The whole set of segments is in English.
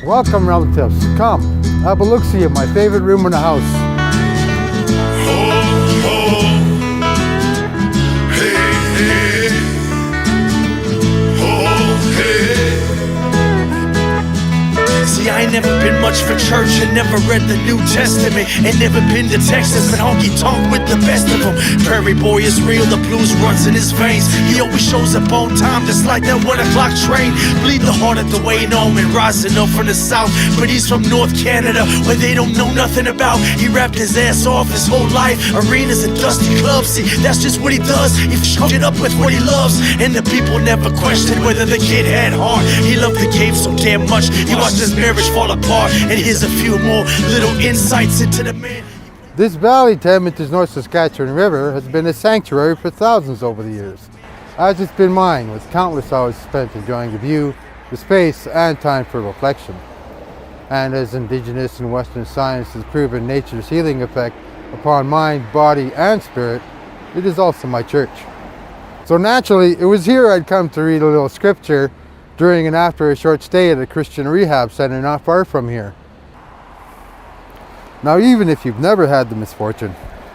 Welcome, relatives. Come, have a look-see at my favorite room in the house. I ain't never been much for church and never read the New Testament and never been to Texas, but honky-tonk with the best of them. Prairie boy is real, the blues runs in his veins. He always shows up on time, just like that 1 o'clock train. Bleed the heart at the way home and rising up from the south, but he's from North Canada, where they don't know nothing about. He rapped his ass off his whole life, arenas and dusty clubs. See, that's just what he does. He fucked it up with what he loves, and the people never questioned whether the kid had heart. He loved the game so damn much, he watched his marriage fall apart, and here's a few more little insights into the man. This valley to Edmonton's North Saskatchewan River has been a sanctuary for thousands over the years, as it's been mine, with countless hours spent enjoying the view, the space, and time for reflection. And as Indigenous and Western science has proven nature's healing effect upon mind, body, and spirit, it is also my church. So naturally, it was here I'd come to read a little scripture during and after a short stay at a Christian rehab center not far from here. Now, even if you've never had the misfortune,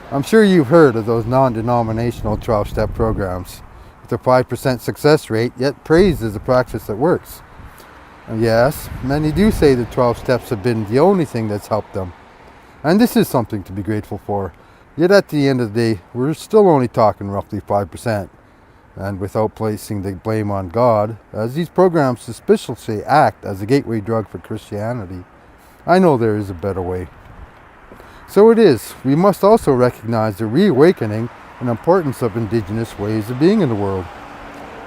I'm sure you've heard of those non-denominational 12-step programs with a 5% success rate, yet praised as a practice that works. And yes, many do say the 12 steps have been the only thing that's helped them. And this is something to be grateful for. Yet at the end of the day, we're still only talking roughly 5%. And without placing the blame on God, as these programs suspiciously act as a gateway drug for Christianity, I know there is a better way. So it is, we must also recognize the reawakening and importance of Indigenous ways of being in the world.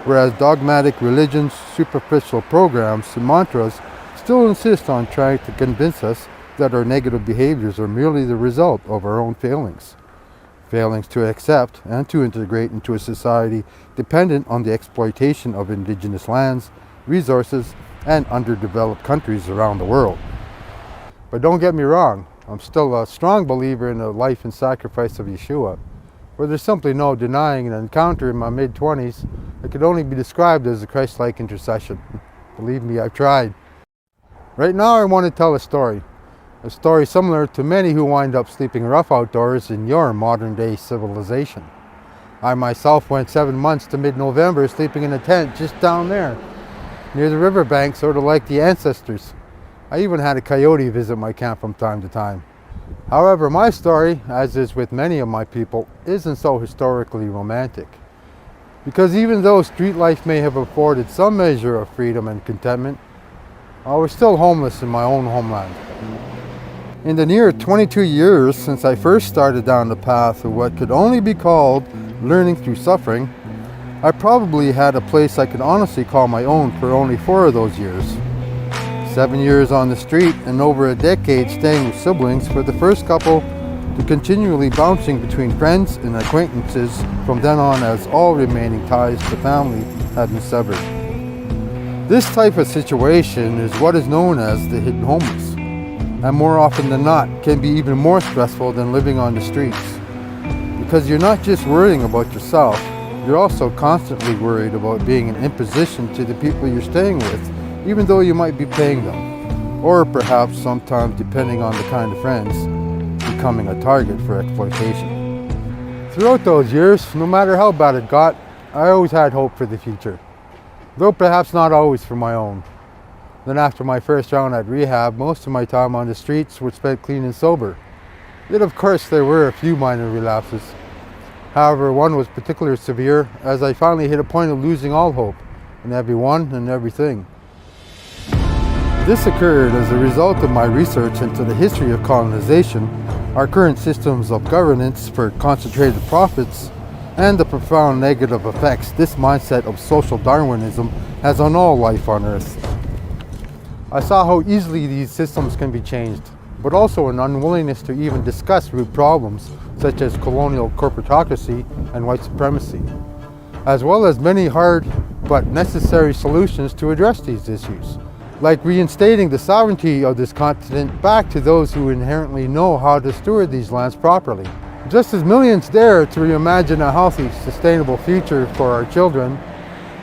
Whereas dogmatic religions, superficial programs, and mantras still insist on trying to convince us that our negative behaviors are merely the result of our own failings to accept and to integrate into a society dependent on the exploitation of Indigenous lands, resources, and underdeveloped countries around the world. But don't get me wrong, I'm still a strong believer in the life and sacrifice of Yeshua, where there's simply no denying an encounter in my mid-20s that could only be described as a Christ-like intercession. Believe me, I've tried. Right now I want to tell a story similar to many who wind up sleeping rough outdoors in your modern-day civilization. I myself went 7 months to mid-November sleeping in a tent just down there, near the riverbank, sort of like the ancestors. I even had a coyote visit my camp from time to time. However, my story, as is with many of my people, isn't so historically romantic. Because even though street life may have afforded some measure of freedom and contentment, I was still homeless in my own homeland. In the near 22 years since I first started down the path of what could only be called learning through suffering, I probably had a place I could honestly call my own for only 4 of those years. 7 years on the street and over a decade staying with siblings for the first couple, to continually bouncing between friends and acquaintances from then on, as all remaining ties to family had been severed. This type of situation is what is known as the hidden homeless, and more often than not can be even more stressful than living on the streets, because you're not just worrying about yourself, you're also constantly worried about being an imposition to the people you're staying with, even though you might be paying them, or perhaps sometimes, depending on the kind of friends, becoming a target for exploitation. Throughout those years, no matter how bad it got, I always had hope for the future, though perhaps not always for my own. Then after my first round at rehab, most of my time on the streets was spent clean and sober. Yet of course there were a few minor relapses. However, one was particularly severe, as I finally hit a point of losing all hope in everyone and everything. This occurred as a result of my research into the history of colonization, our current systems of governance for concentrated profits, and the profound negative effects this mindset of social Darwinism has on all life on Earth. I saw how easily these systems can be changed, but also an unwillingness to even discuss root problems such as colonial corporatocracy and white supremacy, as well as many hard but necessary solutions to address these issues, like reinstating the sovereignty of this continent back to those who inherently know how to steward these lands properly. Just as millions dare to reimagine a healthy, sustainable future for our children,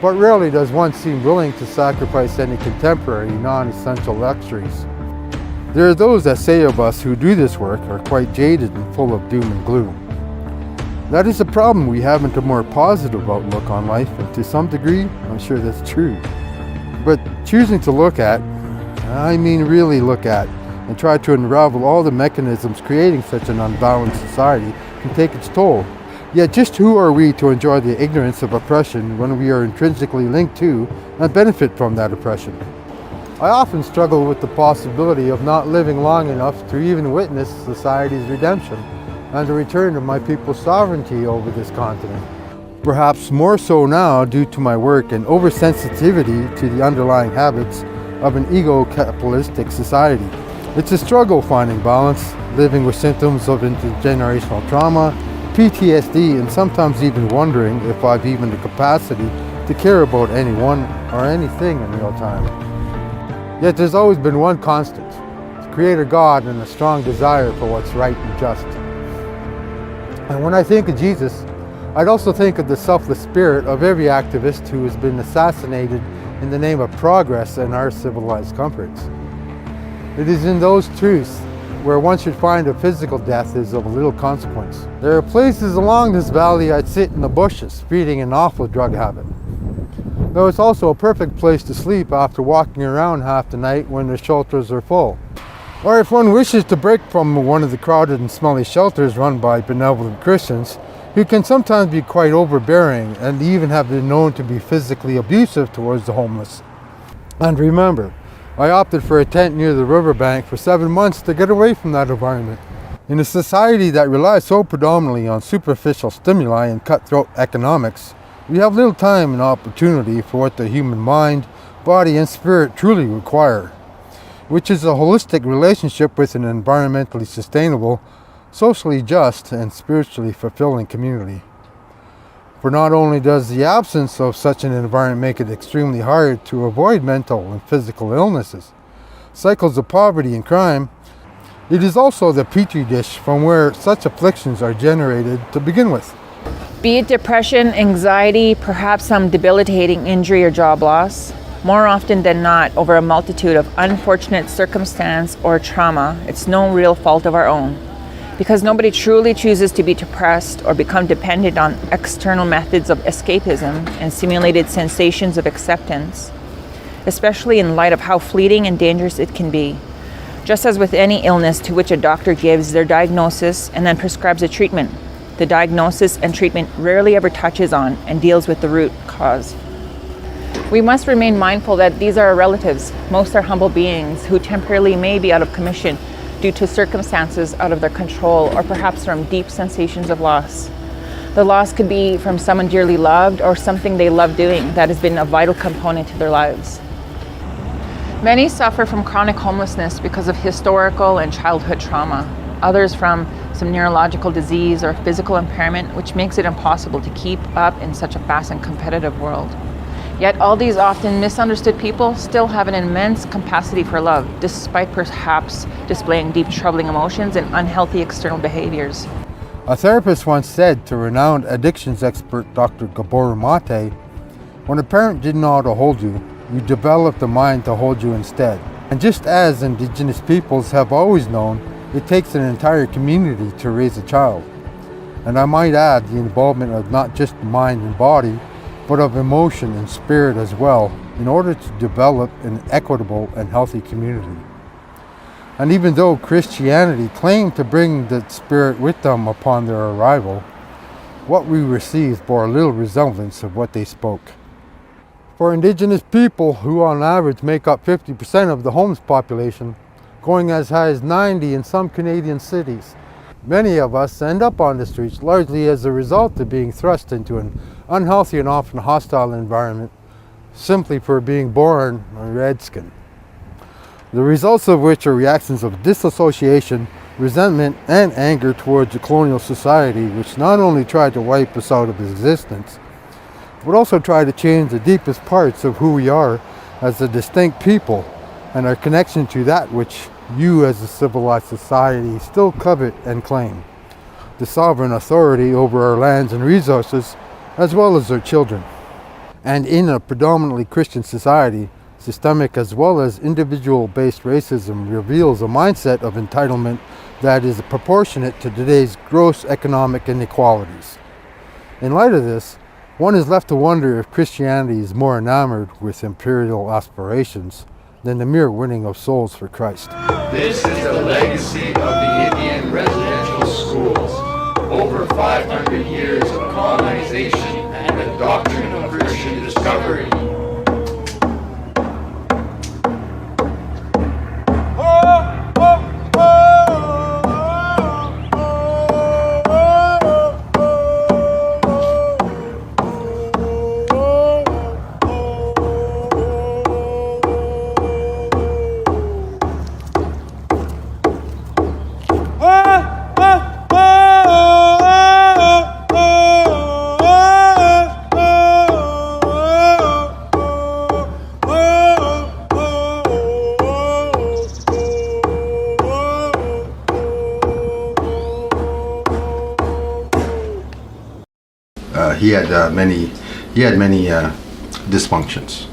but rarely does one seem willing to sacrifice any contemporary, non-essential luxuries. There are those that say of us who do this work are quite jaded and full of doom and gloom. That is a problem we have into a more positive outlook on life, and to some degree, I'm sure that's true. But choosing to look at, I mean really look at, and try to unravel all the mechanisms creating such an unbalanced society can take its toll. Yet just who are we to enjoy the ignorance of oppression when we are intrinsically linked to and benefit from that oppression? I often struggle with the possibility of not living long enough to even witness society's redemption and the return of my people's sovereignty over this continent. Perhaps more so now due to my work and oversensitivity to the underlying habits of an ego-capitalistic society. It's a struggle finding balance, living with symptoms of intergenerational trauma, PTSD, and sometimes even wondering if I've even the capacity to care about anyone or anything in real time. Yet there's always been one constant, the Creator God and a strong desire for what's right and just. And when I think of Jesus, I'd also think of the selfless spirit of every activist who has been assassinated in the name of progress and our civilized comforts. It is in those truths where one should find a physical death is of little consequence. There are places along this valley I'd sit in the bushes, feeding an awful drug habit. Though it's also a perfect place to sleep after walking around half the night when the shelters are full. Or if one wishes to break from one of the crowded and smelly shelters run by benevolent Christians, who can sometimes be quite overbearing and even have been known to be physically abusive towards the homeless. And remember, I opted for a tent near the riverbank for 7 months to get away from that environment. In a society that relies so predominantly on superficial stimuli and cutthroat economics, we have little time and opportunity for what the human mind, body, and spirit truly require, which is a holistic relationship with an environmentally sustainable, socially just, and spiritually fulfilling community. For not only does the absence of such an environment make it extremely hard to avoid mental and physical illnesses, cycles of poverty and crime, it is also the petri dish from where such afflictions are generated to begin with. Be it depression, anxiety, perhaps some debilitating injury or job loss, more often than not, over a multitude of unfortunate circumstance or trauma, it's no real fault of our own. Because nobody truly chooses to be depressed or become dependent on external methods of escapism and simulated sensations of acceptance, especially in light of how fleeting and dangerous it can be. Just as with any illness to which a doctor gives their diagnosis and then prescribes a treatment, the diagnosis and treatment rarely ever touches on and deals with the root cause. We must remain mindful that these are our relatives. Most are humble beings who temporarily may be out of commission due to circumstances out of their control or perhaps from deep sensations of loss. The loss could be from someone dearly loved or something they love doing that has been a vital component to their lives. Many suffer from chronic homelessness because of historical and childhood trauma. Others from some neurological disease or physical impairment, which makes it impossible to keep up in such a fast and competitive world. Yet all these often misunderstood people still have an immense capacity for love, despite perhaps displaying deep troubling emotions and unhealthy external behaviors. A therapist once said to renowned addictions expert Dr. Gabor Mate, "When a parent didn't know how to hold you, you developed a mind to hold you instead." And just as Indigenous peoples have always known, it takes an entire community to raise a child. And I might add the involvement of not just mind and body, but of emotion and spirit as well, in order to develop an equitable and healthy community. And even though Christianity claimed to bring the spirit with them upon their arrival, what we received bore little resemblance of what they spoke. For Indigenous people, who on average make up 50% of the homeless population, going as high as 90 in some Canadian cities, many of us end up on the streets largely as a result of being thrust into an unhealthy and often hostile environment simply for being born a redskin. The results of which are reactions of disassociation, resentment, and anger towards a colonial society which not only tried to wipe us out of existence, but also tried to change the deepest parts of who we are as a distinct people and our connection to that which you as a civilized society still covet and claim, the sovereign authority over our lands and resources, as well as our children. And in a predominantly Christian society, systemic as well as individual-based racism reveals a mindset of entitlement that is proportionate to today's gross economic inequalities. In light of this, one is left to wonder if Christianity is more enamored with imperial aspirations than the mere winning of souls for Christ. This is the legacy of the Indian residential schools. Over 500 years of colonization and the doctrine of Christian discovery. He had many dysfunctions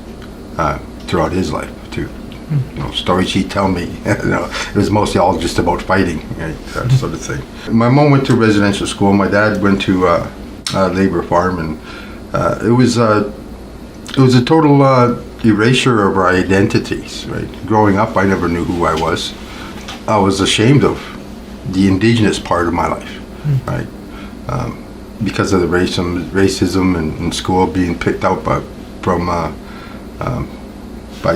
throughout his life too. You know, stories he'd tell me, you know, it was mostly all just about fighting, right? That sort of thing. My mom went to residential school. My dad went to a labor farm, and it was a total erasure of our identities. Right? Growing up, I never knew who I was. I was ashamed of the indigenous part of my life, right? Because of the racism in school, being picked out by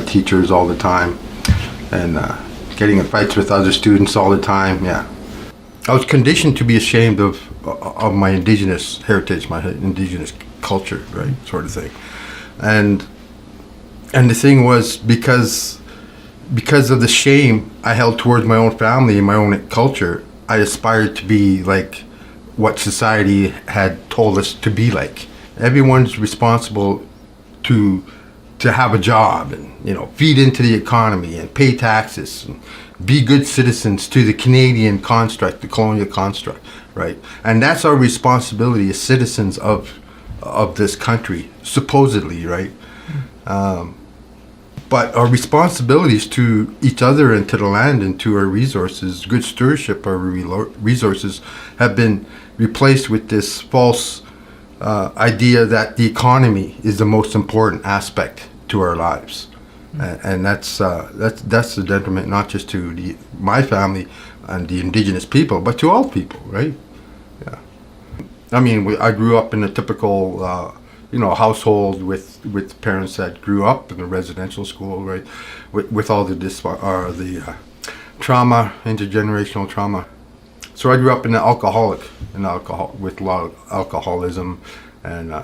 teachers all the time, and getting in fights with other students all the time. Yeah, I was conditioned to be ashamed of my indigenous heritage, my indigenous culture, right, sort of thing. And the thing was, because of the shame I held towards my own family and my own culture, I aspired to be like what society had told us to be like. Everyone's responsible to have a job and, you know, feed into the economy and pay taxes and be good citizens to the Canadian construct, the colonial construct, right? And that's our responsibility as citizens of this country, supposedly, right? But our responsibilities to each other and to the land and to our resources, good stewardship of our resources, have been replaced with this false idea that the economy is the most important aspect to our lives. And that's the detriment not just to my family and the indigenous people, but to all people, right? Yeah. I mean, I grew up in a typical household with parents that grew up in a residential school, right? With all the trauma, intergenerational trauma. So I grew up with a lot of alcoholism and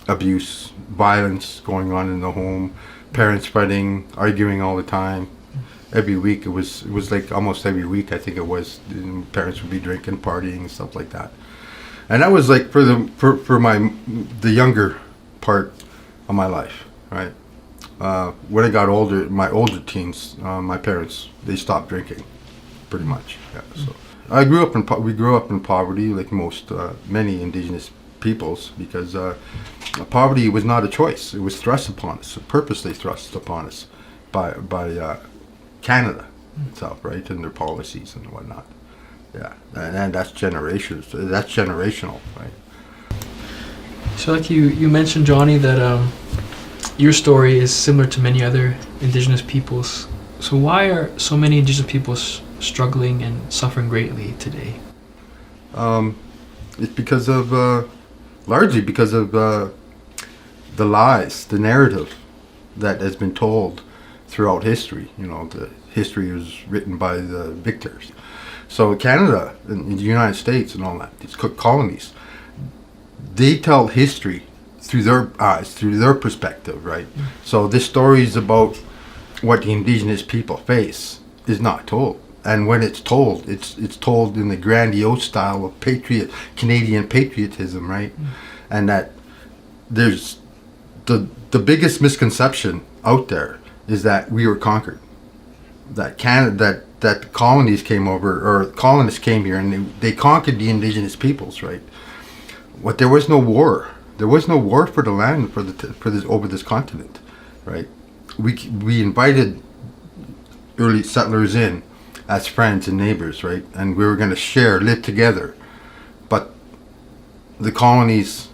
abuse, violence going on in the home, parents fighting, arguing all the time. Every week it was like almost every week, I think it was, parents would be drinking, partying, and stuff like that. And that was like for the younger part of my life, right? When I got older, my older teens, my parents, they stopped drinking, pretty much. Yeah. So we grew up in poverty, like many indigenous peoples, because poverty was not a choice. It was thrust upon us, purposely thrust upon us by Canada itself, right, and their policies and whatnot. Yeah, and that's generations. That's generational, right? So, like you mentioned, Johnny, that your story is similar to many other Indigenous peoples. So, why are so many Indigenous peoples struggling and suffering greatly today? It's because of largely because of the lies, the narrative that has been told throughout history. You know, the history was written by the victors. So Canada and the United States and all that, these colonies, they tell history through their eyes, through their perspective, right? So this story is about what the indigenous people face is not told. And when it's told, it's told in the grandiose style of Canadian patriotism, right? And that there's the biggest misconception out there is that we were conquered. That that the colonies came over, or colonists came here and they conquered the indigenous peoples, right? There was no war There was no war for the land for this over this continent, right? We invited early settlers in as friends and neighbors, right? And we were going to live together. But the colonies,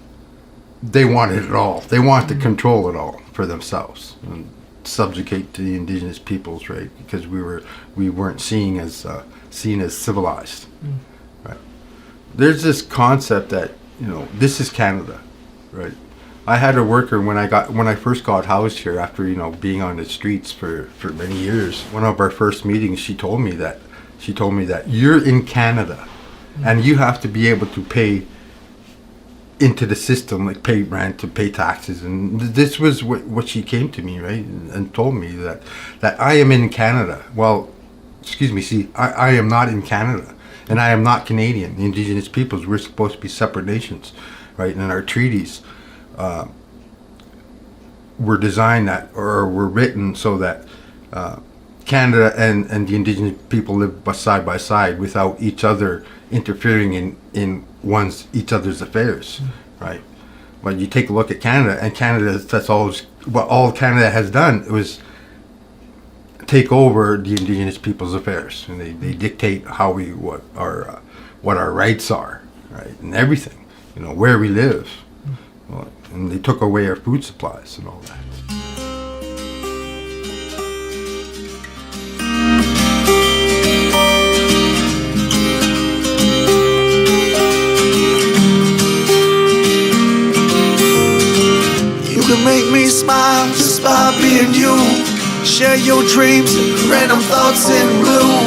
they wanted it all. They wanted to control it all for themselves and subjugate the indigenous peoples, right? Because we weren't seen as civilized, right? There's this concept that, you know, this is Canada, right? I had a worker when I first got housed here after, you know, being on the streets for many years. One of our first meetings, she told me that you're in Canada and you have to be able to pay into the system, like pay rent, to pay taxes. And this was what she came to me, right? And told me that I am in Canada. Well, excuse me, see, I am not in Canada. And I am not Canadian. The Indigenous peoples, we're supposed to be separate nations, right? And our treaties were designed were written so that Canada and the Indigenous people live side by side without each other interfering in each other's affairs, right? But you take a look at Canada, and that's all Canada has done was take over the Indigenous people's affairs, and they dictate what our rights are, right, and everything, you know, where we live, well, and they took away our food supplies and all that. You can make me smile just by being you. Share your dreams and random thoughts in bloom.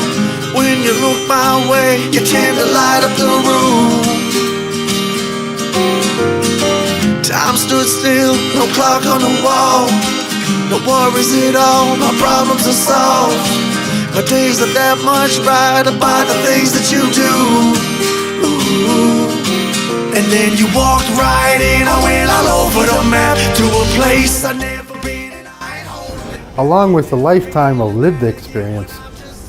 When you look my way, you tend to light up the room. Time stood still, no clock on the wall. No worries at all, my problems are solved. My days are that much brighter by the things that you do. Ooh. And then you walked right in, I went all over the map to a place I'd never been and I'd hold it. Along with a lifetime of lived experience,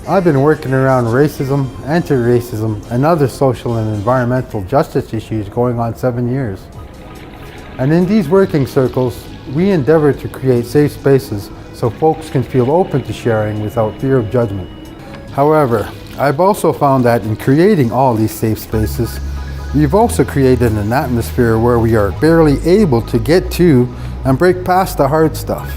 I've been working around racism, anti-racism, and other social and environmental justice issues going on 7 years. And in these working circles, we endeavor to create safe spaces so folks can feel open to sharing without fear of judgment. However, I've also found that in creating all these safe spaces, we've also created an atmosphere where we are barely able to get to and break past the hard stuff.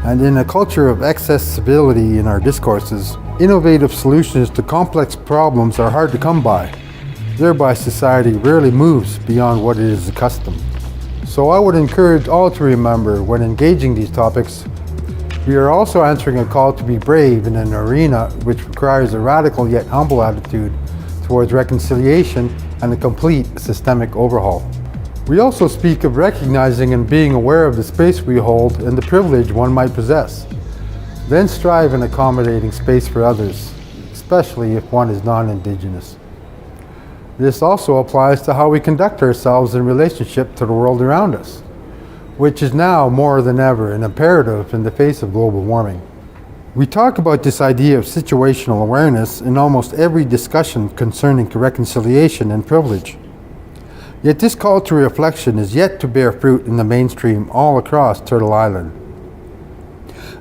And in a culture of accessibility in our discourses, innovative solutions to complex problems are hard to come by. Thereby, society rarely moves beyond what it is accustomed. So I would encourage all to remember when engaging these topics, we are also answering a call to be brave in an arena which requires a radical yet humble attitude towards reconciliation and a complete systemic overhaul. We also speak of recognizing and being aware of the space we hold and the privilege one might possess. Then strive in accommodating space for others, especially if one is non-Indigenous. This also applies to how we conduct ourselves in relationship to the world around us, which is now more than ever an imperative in the face of global warming. We talk about this idea of situational awareness in almost every discussion concerning reconciliation and privilege. Yet this call to reflection is yet to bear fruit in the mainstream all across Turtle Island,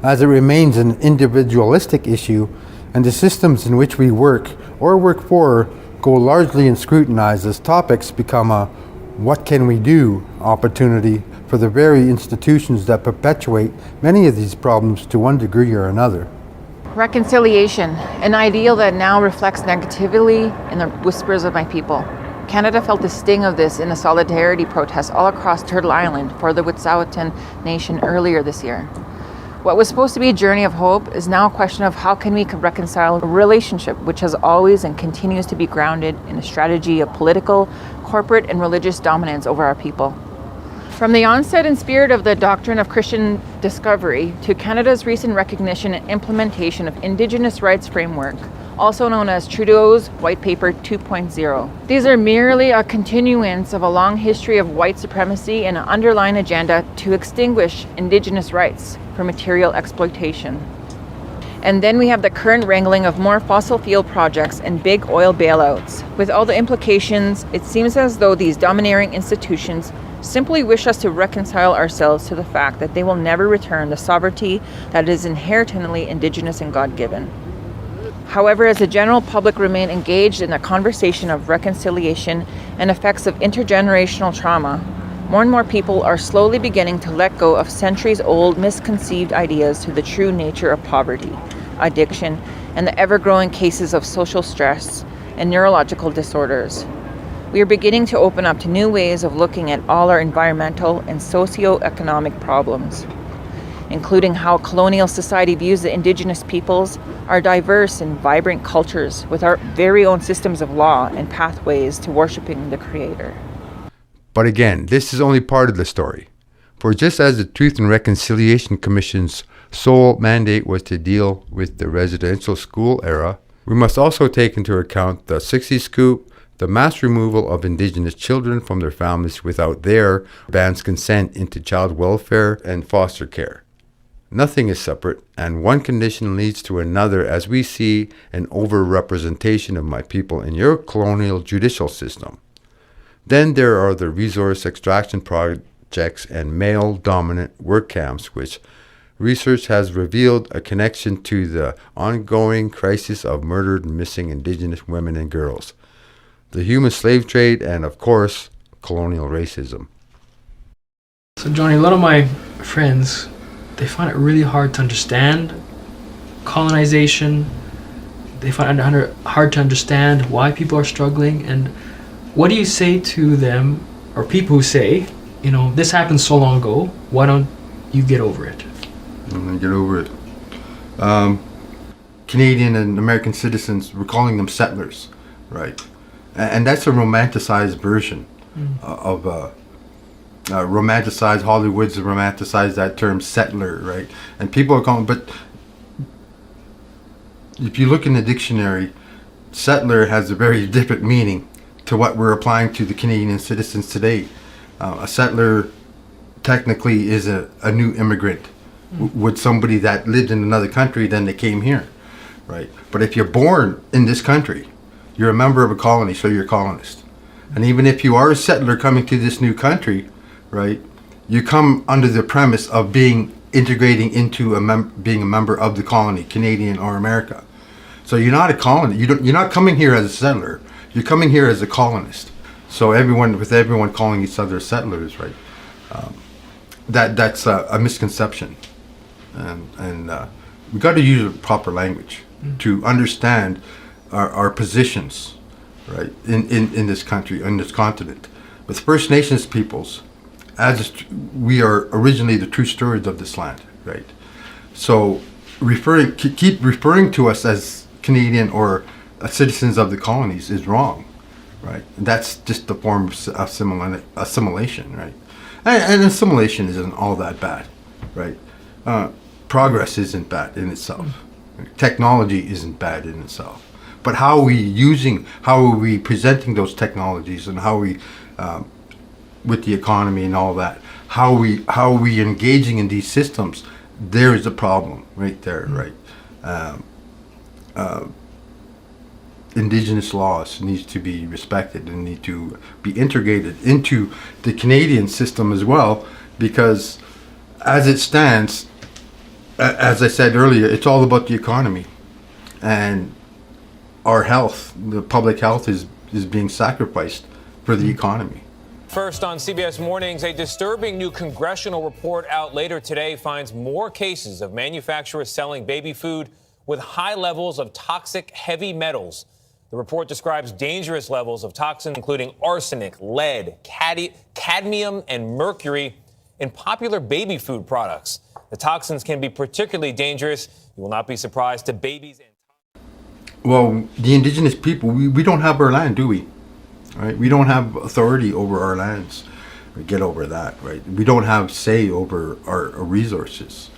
as it remains an individualistic issue, and the systems in which we work or work for go largely unscrutinized as topics become a "what can we do" opportunity for the very institutions that perpetuate many of these problems to one degree or another. Reconciliation, an ideal that now reflects negatively in the whispers of my people. Canada felt the sting of this in the solidarity protests all across Turtle Island for the Wet'suwet'en Nation earlier this year. What was supposed to be a journey of hope is now a question of how can we reconcile a relationship which has always and continues to be grounded in a strategy of political, corporate, and religious dominance over our people. From the onset and spirit of the Doctrine of Christian Discovery to Canada's recent recognition and implementation of Indigenous rights framework, also known as Trudeau's White Paper 2.0. These are merely a continuance of a long history of white supremacy and an underlying agenda to extinguish Indigenous rights for material exploitation. And then we have the current wrangling of more fossil fuel projects and big oil bailouts. With all the implications, it seems as though these domineering institutions simply wish us to reconcile ourselves to the fact that they will never return the sovereignty that is inherently Indigenous and God-given. However, as the general public remain engaged in the conversation of reconciliation and effects of intergenerational trauma, more and more people are slowly beginning to let go of centuries-old misconceived ideas to the true nature of poverty, addiction, and the ever-growing cases of social stress and neurological disorders. We are beginning to open up to new ways of looking at all our environmental and socio-economic problems, including how colonial society views the Indigenous peoples, our diverse and vibrant cultures with our very own systems of law and pathways to worshiping the Creator. But again, this is only part of the story. For just as the Truth and Reconciliation Commission's sole mandate was to deal with the residential school era, we must also take into account the 60 scoop, the mass removal of Indigenous children from their families without their advance consent into child welfare and foster care. Nothing is separate, and one condition leads to another as we see an over-representation of my people in your colonial judicial system. Then there are the resource extraction projects and male-dominant work camps, which research has revealed a connection to the ongoing crisis of murdered and missing Indigenous women and girls, the human slave trade, and of course, colonial racism. So Johnny, a lot of my friends, they find it really hard to understand colonization. They find it hard to understand why people are struggling. And what do you say to them, or people who say, you know, this happened so long ago, why don't you get over it? I'm going to get over it. Canadian and American citizens, we're calling them settlers, right? And that's a romanticized version of romanticized, Hollywood's romanticized that term settler, right? And people are calling, but if you look in the dictionary, settler has a very different meaning to what we're applying to the Canadian citizens today. A settler technically is a new immigrant with somebody that lived in another country, then they came here, right? But if you're born in this country, you're a member of a colony, so you're a colonist. And even if you are a settler coming to this new country, right, you come under the premise of integrating into being a member of the colony, Canadian or America. So you're not a colony. You're not coming here as a settler. You're coming here as a colonist. So everyone calling each other settlers, right? That's a misconception, and we got to use proper language to understand our positions, right, in this country, in this continent. With First Nations peoples, we are originally the true stewards of this land, right? So keep referring to us as Canadian or citizens of the colonies is wrong, right? That's just a form of assimilation, right? And assimilation isn't all that bad, right? Progress isn't bad in itself. Technology isn't bad in itself. But how are we presenting those technologies, and how are we, with the economy and all that, how are we engaging in these systems? There is a problem right there, right? Indigenous laws need to be respected and need to be integrated into the Canadian system as well, because as it stands, as I said earlier, it's all about the economy, and our health, the public health is being sacrificed for the economy. First on CBS Mornings, a disturbing new congressional report out later today finds more cases of manufacturers selling baby food with high levels of toxic heavy metals. The report describes dangerous levels of toxins, including arsenic, lead, cadmium, and mercury in popular baby food products. The toxins can be particularly dangerous. You will not be surprised to babies. Well, the Indigenous people, we don't have our land, do we? Right? We don't have authority over our lands. We get over that, right? We don't have say over our resources.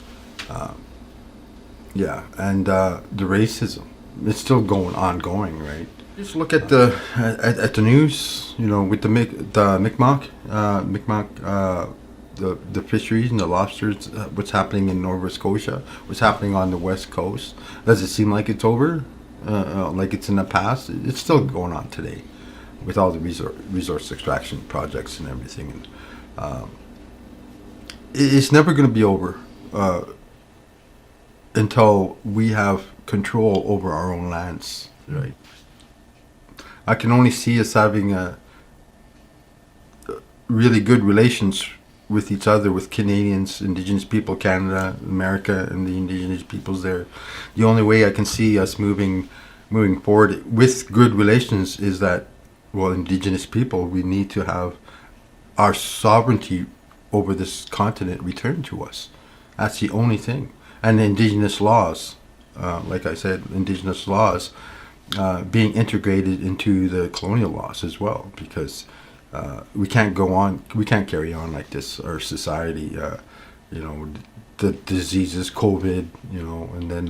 And the racism, it's still ongoing, right? Just look at the news, you know, with the Mi'kmaq, the fisheries and the lobsters, what's happening in Nova Scotia, what's happening on the West Coast. Does it seem like it's over? Like it's in the past? It's still going on today with all the resource extraction projects and everything. It's never going to be over until we have control over our own lands, right? I can only see us having a really good relations with each other, with Canadians, Indigenous people, Canada, America, and the Indigenous peoples there. The only way I can see us moving forward with good relations is that, well, Indigenous people, we need to have our sovereignty over this continent returned to us. That's the only thing. And the Indigenous laws, like I said, Indigenous laws being integrated into the colonial laws as well, because we can't carry on like this. Our society, the diseases, COVID, and then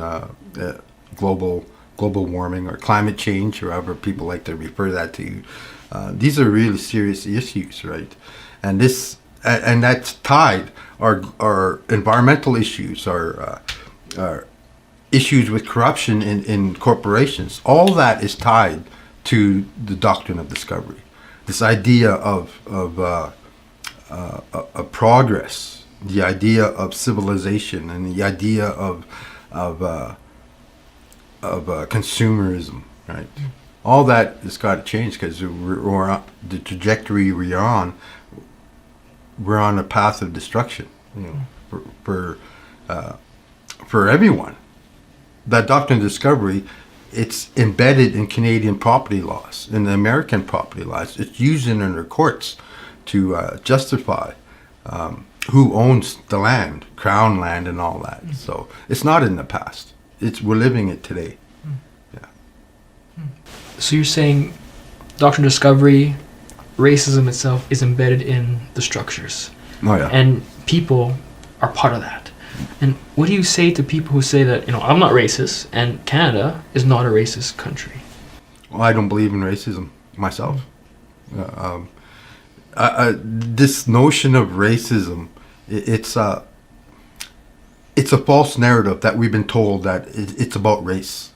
global warming or climate change, or however people like to refer that to. These are really serious issues, right? And that's tied. Our environmental issues, our issues with corruption in corporations. All that is tied to the doctrine of discovery. This idea of progress, the idea of civilization, and the idea of consumerism, right? All that has got to change, because we're on the trajectory we're on. We're on a path of destruction, for everyone. That doctrine of discovery, it's embedded in Canadian property laws, in the American property laws. It's used in our courts to justify who owns the land, crown land, and all that. So it's not in the past. We're living it today. Yeah. So you're saying doctrine of discovery, racism itself is embedded in the structures. Oh yeah. And people are part of that. And what do you say to people who say that, I'm not racist and Canada is not a racist country? Well, I don't believe in racism myself. This notion of racism, it's a false narrative that we've been told that it's about race.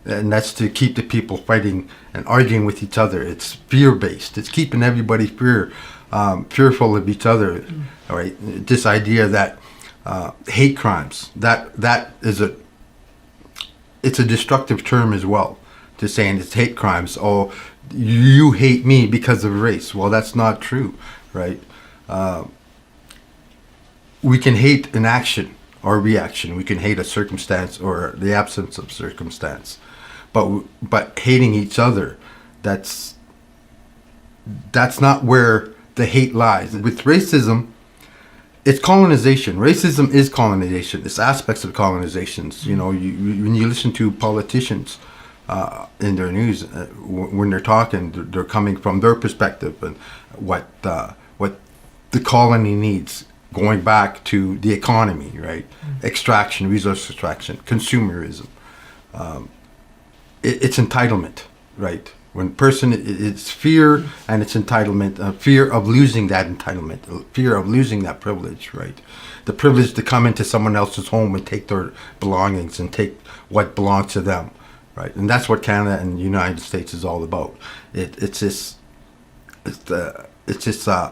And that's to keep the people fighting and arguing with each other. It's fear-based. It's keeping everybody fearful of each other. All right. This idea that hate crimes, that is it's a destructive term as well. To saying it's hate crimes. Oh, you hate me because of race. Well, that's not true, right? We can hate an action or reaction. We can hate a circumstance or the absence of circumstance. But hating each other, that's not where the hate lies. With racism, it's colonization. Racism is colonization. It's aspects of colonizations. When you listen to politicians in their news, when they're talking, they're coming from their perspective and what the colony needs, going back to the economy, right? Extraction, resource extraction, consumerism. It's entitlement, right? When it's fear and it's entitlement, fear of losing that entitlement, fear of losing that privilege, right? The privilege to come into someone else's home and take their belongings and take what belongs to them, right? And that's what Canada and the United States is all about. It's this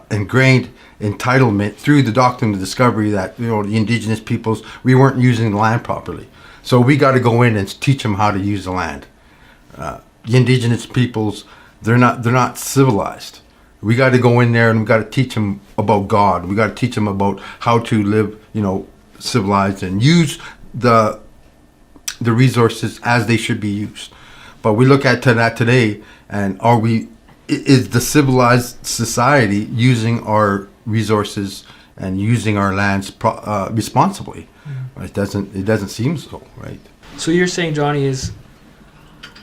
ingrained entitlement through the doctrine of discovery that the Indigenous peoples, we weren't using the land properly, so we got to go in and teach them how to use the land. The Indigenous peoples, they're not civilized. We got to go in there and we got to teach them about God. We got to teach them about how to live, civilized and use the resources as they should be used. But we look at that today, and is the civilized society using our resources and using our lands responsibly? It doesn't seem so, right? So you're saying, Johnny, is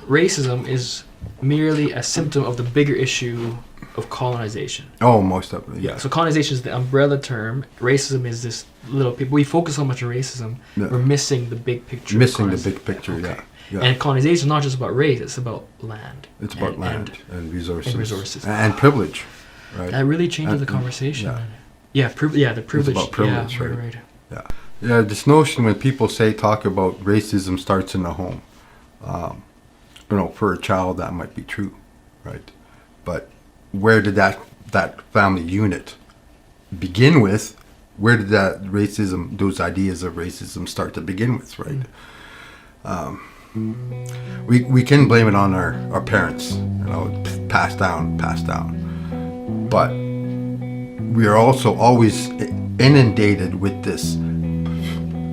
racism is merely a symptom of the bigger issue of colonization. Oh, most of it, yeah. So colonization is the umbrella term. Racism is this little people. We focus so much on racism, we're missing the big picture. Missing the big picture, okay. Yeah. And colonization is not just about race; it's about land. It's about land and resources. And resources. And privilege, right? That really changes the conversation. Yeah. The privilege. It's about privilege, right. Yeah. This notion when people talk about racism starts in the home. For a child that might be true, right? But where did that family unit begin with, where did that racism, those ideas of racism start to begin with, right? We can blame it on our parents, passed down. But we are also always inundated with this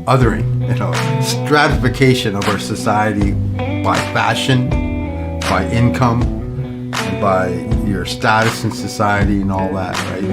othering, stratification of our society by fashion, by income, and by your status in society and all that, right?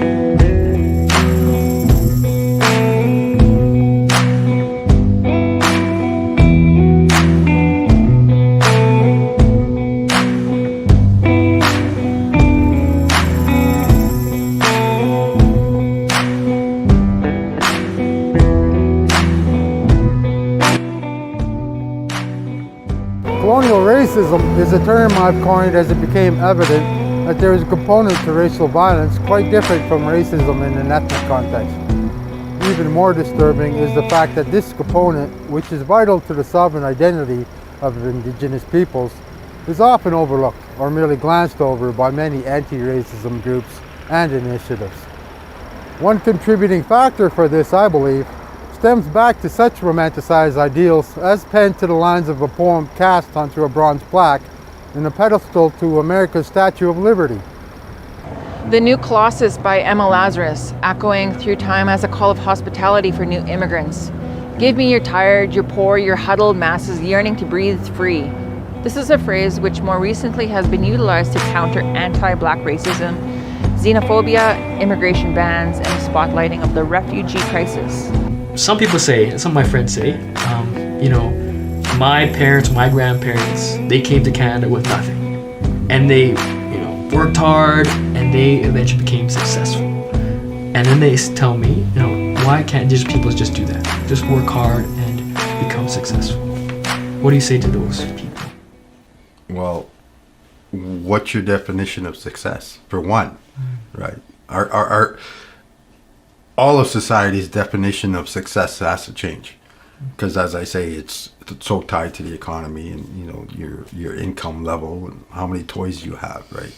Colonial racism is a term I've coined as it became evident that there is a component to racial violence quite different from racism in an ethnic context. Even more disturbing is the fact that this component, which is vital to the sovereign identity of Indigenous peoples, is often overlooked or merely glanced over by many anti-racism groups and initiatives. One contributing factor for this, I believe, stems back to such romanticized ideals as penned to the lines of a poem cast onto a bronze plaque in a pedestal to America's Statue of Liberty. The New Colossus by Emma Lazarus, echoing through time as a call of hospitality for new immigrants. Give me your tired, your poor, your huddled masses yearning to breathe free. This is a phrase which more recently has been utilized to counter anti-Black racism, xenophobia, immigration bans, and the spotlighting of the refugee crisis. Some people say, some of my friends say, my parents, my grandparents, they came to Canada with nothing. And they, worked hard and they eventually became successful. And then they tell me, why can't Indigenous people just do that? Just work hard and become successful. What do you say to those people? Well, what's your definition of success? For one, right? Our all of society's definition of success has to change, because as I say, it's so tied to the economy and your income level and how many toys you have, right?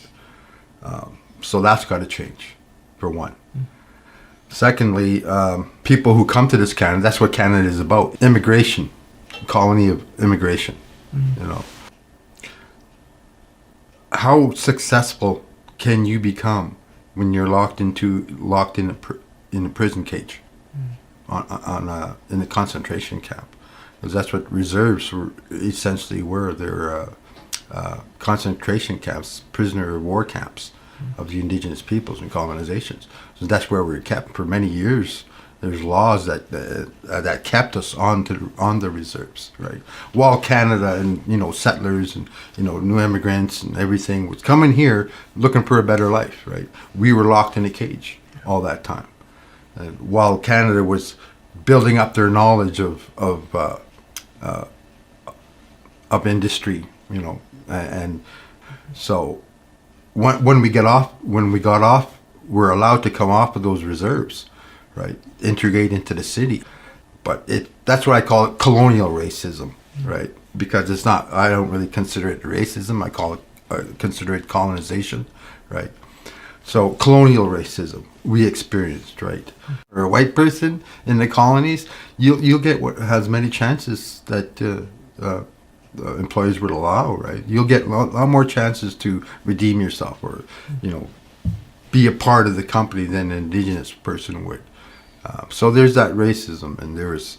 So that's got to change, for one. Secondly, people who come to this Canada, that's what Canada is about: immigration, colony of immigration. How successful can you become when you're locked in a prison cage, in a concentration camp? Because that's what reserves essentially were. They're concentration camps, prisoner of war camps of the Indigenous peoples and colonizations. So that's where we were kept for many years. There's laws that kept us on the reserves, right? While Canada and settlers and new immigrants and everything was coming here looking for a better life, right? We were locked in a cage all that time. While Canada was building up their knowledge of industry, and so when we got off, we're allowed to come off of those reserves, right? Integrate into the city, but that's what I call it, colonial racism, right? Because it's not. I don't really consider it racism. I consider it colonization, right? So colonial racism we experienced, right? For a white person in the colonies, you'll get what has many chances that employers would allow, right? You'll get a lot more chances to redeem yourself or, be a part of the company than an Indigenous person would. So there's that racism, and there's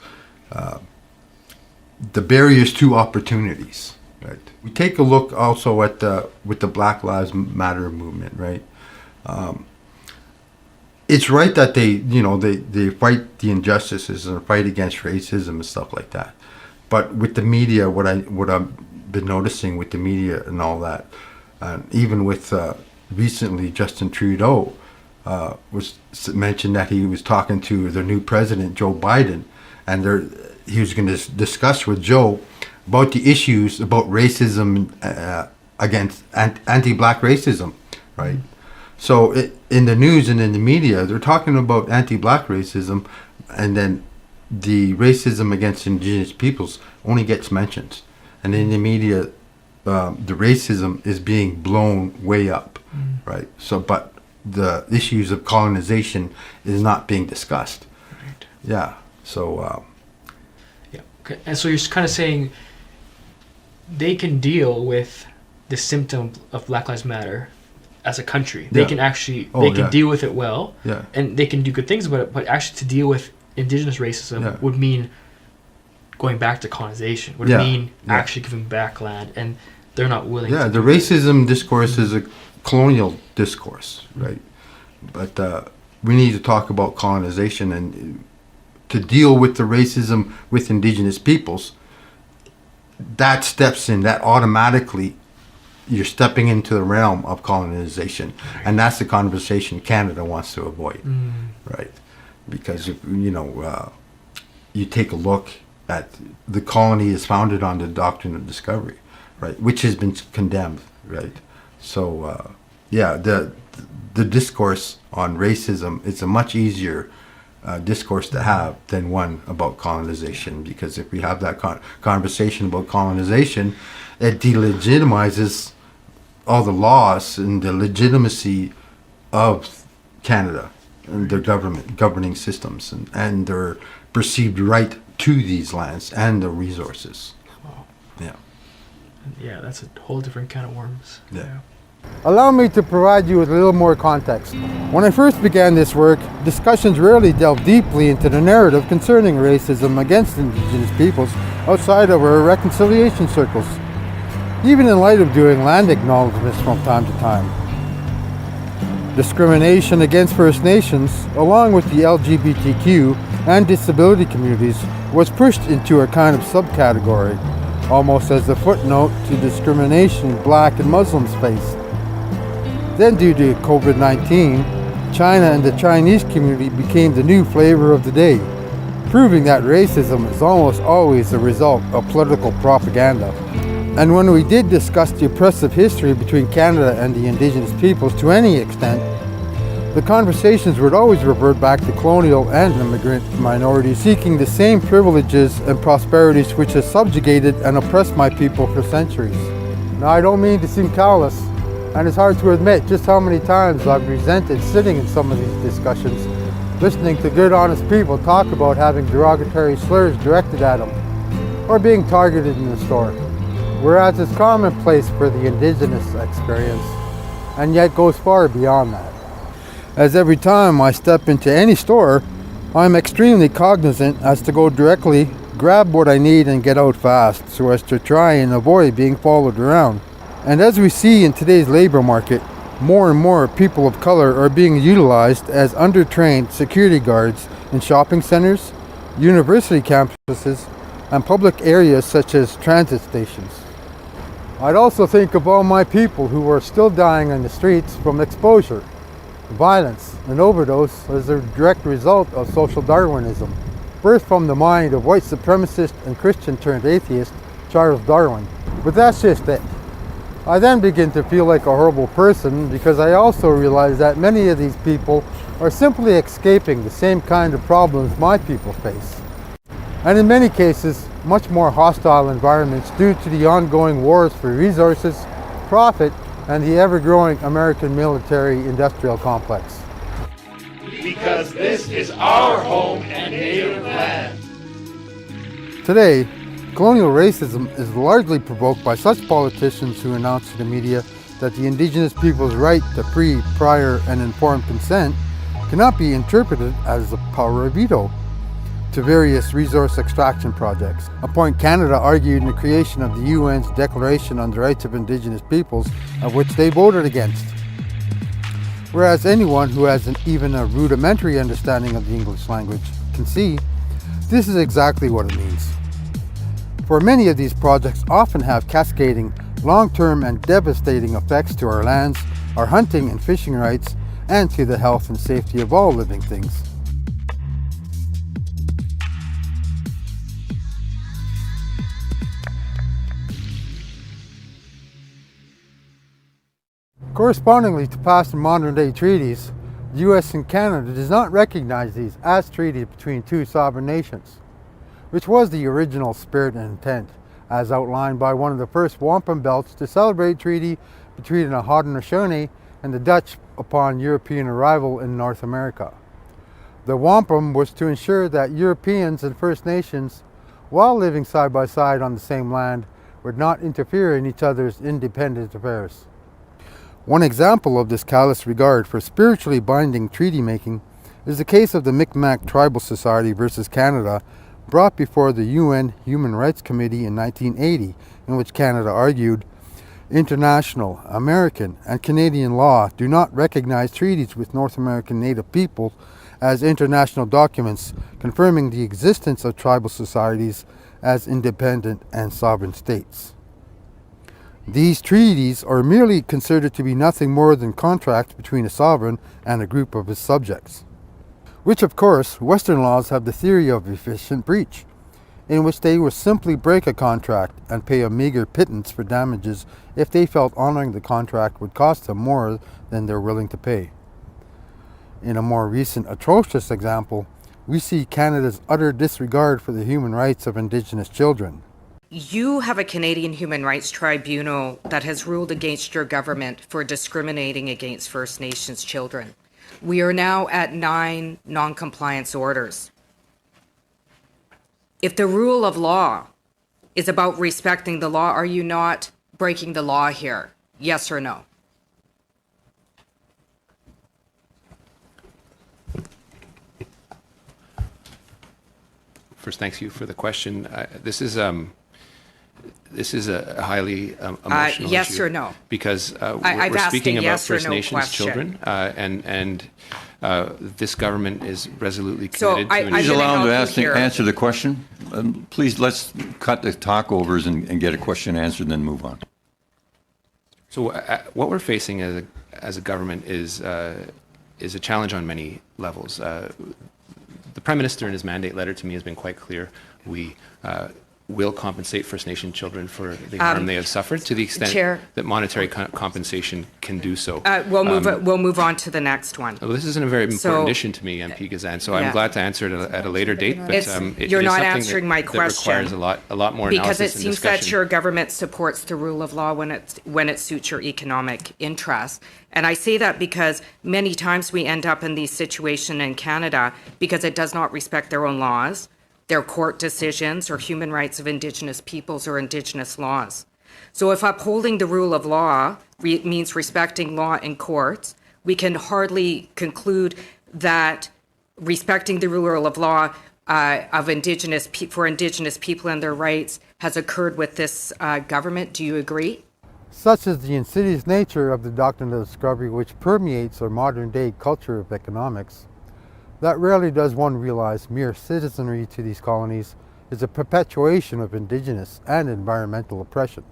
the barriers to opportunities, right? We take a look also at with the Black Lives Matter movement, right? It's right that they fight the injustices and fight against racism and stuff like that. But with the media, what I've been noticing with the media and all that, even with recently Justin Trudeau was mentioned that he was talking to the new president, Joe Biden, and he was going to discuss with Joe about the issues about racism against anti-Black racism, right? So in the news and in the media, they're talking about anti-Black racism, and then the racism against Indigenous peoples only gets mentioned. And in the media, the racism is being blown way up, right? So, but the issues of colonization is not being discussed. Right. Yeah. So. Yeah. Okay. And so you're kind of saying they can deal with the symptom of Black Lives Matter as a country. They Yeah. can actually Oh, they can yeah. deal with it well. Yeah. And they can do good things about it, but actually to deal with indigenous racism Yeah. would mean going back to colonization, would Yeah. mean Yeah. actually giving back land, and they're not willing Yeah, to the do that. racism discourse is a colonial discourse, right? But we need to talk about colonization, and to deal with the racism with indigenous peoples, that steps in, that automatically, you're stepping into the realm of colonization. And that's the conversation Canada wants to avoid, right? Because, you take a look at the colony is founded on the Doctrine of Discovery, right, which has been condemned, right? So, the discourse on racism, it's a much easier discourse to have than one about colonization, because if we have that conversation about colonization, it delegitimizes all the laws and the legitimacy of Canada and their governing systems and their perceived right to these lands and the resources. Wow. Yeah. Yeah, that's a whole different can of worms. Yeah. Allow me to provide you with a little more context. When I first began this work, discussions rarely delved deeply into the narrative concerning racism against Indigenous peoples outside of our reconciliation circles, even in light of doing land acknowledgements from time to time. Discrimination against First Nations, along with the LGBTQ and disability communities, was pushed into a kind of subcategory, almost as a footnote to discrimination Black and Muslims face. Then, due to COVID-19, China and the Chinese community became the new flavor of the day, proving that racism is almost always the result of political propaganda. And when we did discuss the oppressive history between Canada and the Indigenous peoples to any extent, the conversations would always revert back to colonial and immigrant minorities seeking the same privileges and prosperities which has subjugated and oppressed my people for centuries. Now, I don't mean to seem callous, and it's hard to admit just how many times I've resented sitting in some of these discussions, listening to good honest people talk about having derogatory slurs directed at them, or being targeted in the store, whereas it's commonplace for the Indigenous experience, and yet goes far beyond that. As every time I step into any store, I'm extremely cognizant as to go directly, grab what I need and get out fast, so as to try and avoid being followed around. And as we see in today's labor market, more and more people of color are being utilized as undertrained security guards in shopping centers, university campuses, and public areas such as transit stations. I'd also think of all my people who are still dying in the streets from exposure, violence, and overdose as a direct result of social Darwinism, birthed from the mind of white supremacist and Christian turned atheist Charles Darwin. But that's just it. I then begin to feel like a horrible person because I also realize that many of these people are simply escaping the same kind of problems my people face. And in many cases, much more hostile environments due to the ongoing wars for resources, profit, and the ever-growing American military-industrial complex. Because this is our home and native land. Today, colonial racism is largely provoked by such politicians who announce to the media that the Indigenous people's right to free, prior, and informed consent cannot be interpreted as a power of veto to various resource extraction projects, a point Canada argued in the creation of the UN's Declaration on the Rights of Indigenous Peoples, of which they voted against. Whereas anyone who has even a rudimentary understanding of the English language can see, this is exactly what it means. For many of these projects often have cascading, long-term and devastating effects to our lands, our hunting and fishing rights, and to the health and safety of all living things. Correspondingly to past and modern day treaties, the US and Canada does not recognize these as treaties between two sovereign nations, which was the original spirit and intent, as outlined by one of the first wampum belts to celebrate treaty between the Haudenosaunee and the Dutch upon European arrival in North America. The wampum was to ensure that Europeans and First Nations, while living side by side on the same land, would not interfere in each other's independent affairs. One example of this callous regard for spiritually binding treaty making is the case of the Micmac Tribal Society versus Canada, brought before the UN Human Rights Committee in 1980, in which Canada argued, international, American, and Canadian law do not recognize treaties with North American Native peoples as international documents confirming the existence of tribal societies as independent and sovereign states. These treaties are merely considered to be nothing more than contracts between a sovereign and a group of his subjects, which of course Western laws have the theory of efficient breach, in which they will simply break a contract and pay a meager pittance for damages if they felt honoring the contract would cost them more than they're willing to pay. In a more recent atrocious example, we see Canada's utter disregard for the human rights of Indigenous children. You have a Canadian Human Rights Tribunal that has ruled against your government for discriminating against First Nations children. We are now at 9 non-compliance orders. If the rule of law is about respecting the law, are you not breaking the law here? Yes or no? First, thank you for the question. This is a highly emotional yes issue. or no? Because I've we're asked speaking a about yes or First no Nations question. children, and this government is resolutely So committed I'm to gonna Please allow him to help you here. answer the question. Please, let's cut the talkovers and get a question answered and then move on. So what we're facing as a government is a challenge on many levels. The Prime Minister in his mandate letter to me has been quite clear. We will compensate First Nation children for the harm they have suffered to the extent Chair. that monetary compensation can do so. We'll move on to the next one. Well, this isn't a very important So- issue to me, MP Gazan, so Yeah. I'm glad to answer it at a later date, but It's- it you're is not something answering my that question. requires a lot more Because it analysis and seems discussion. that your government supports the rule of law when it suits your economic interests. And I say that because many times we end up in these situations in Canada because it does not respect their own laws, their court decisions, or human rights of Indigenous peoples or Indigenous laws. So if upholding the rule of law means respecting law in courts, we can hardly conclude that respecting the rule of law of for Indigenous people and their rights has occurred with this government. Do you agree? Such is the insidious nature of the Doctrine of Discovery, which permeates our modern-day culture of economics, that rarely does one realize mere citizenry to these colonies is a perpetuation of Indigenous and environmental oppression.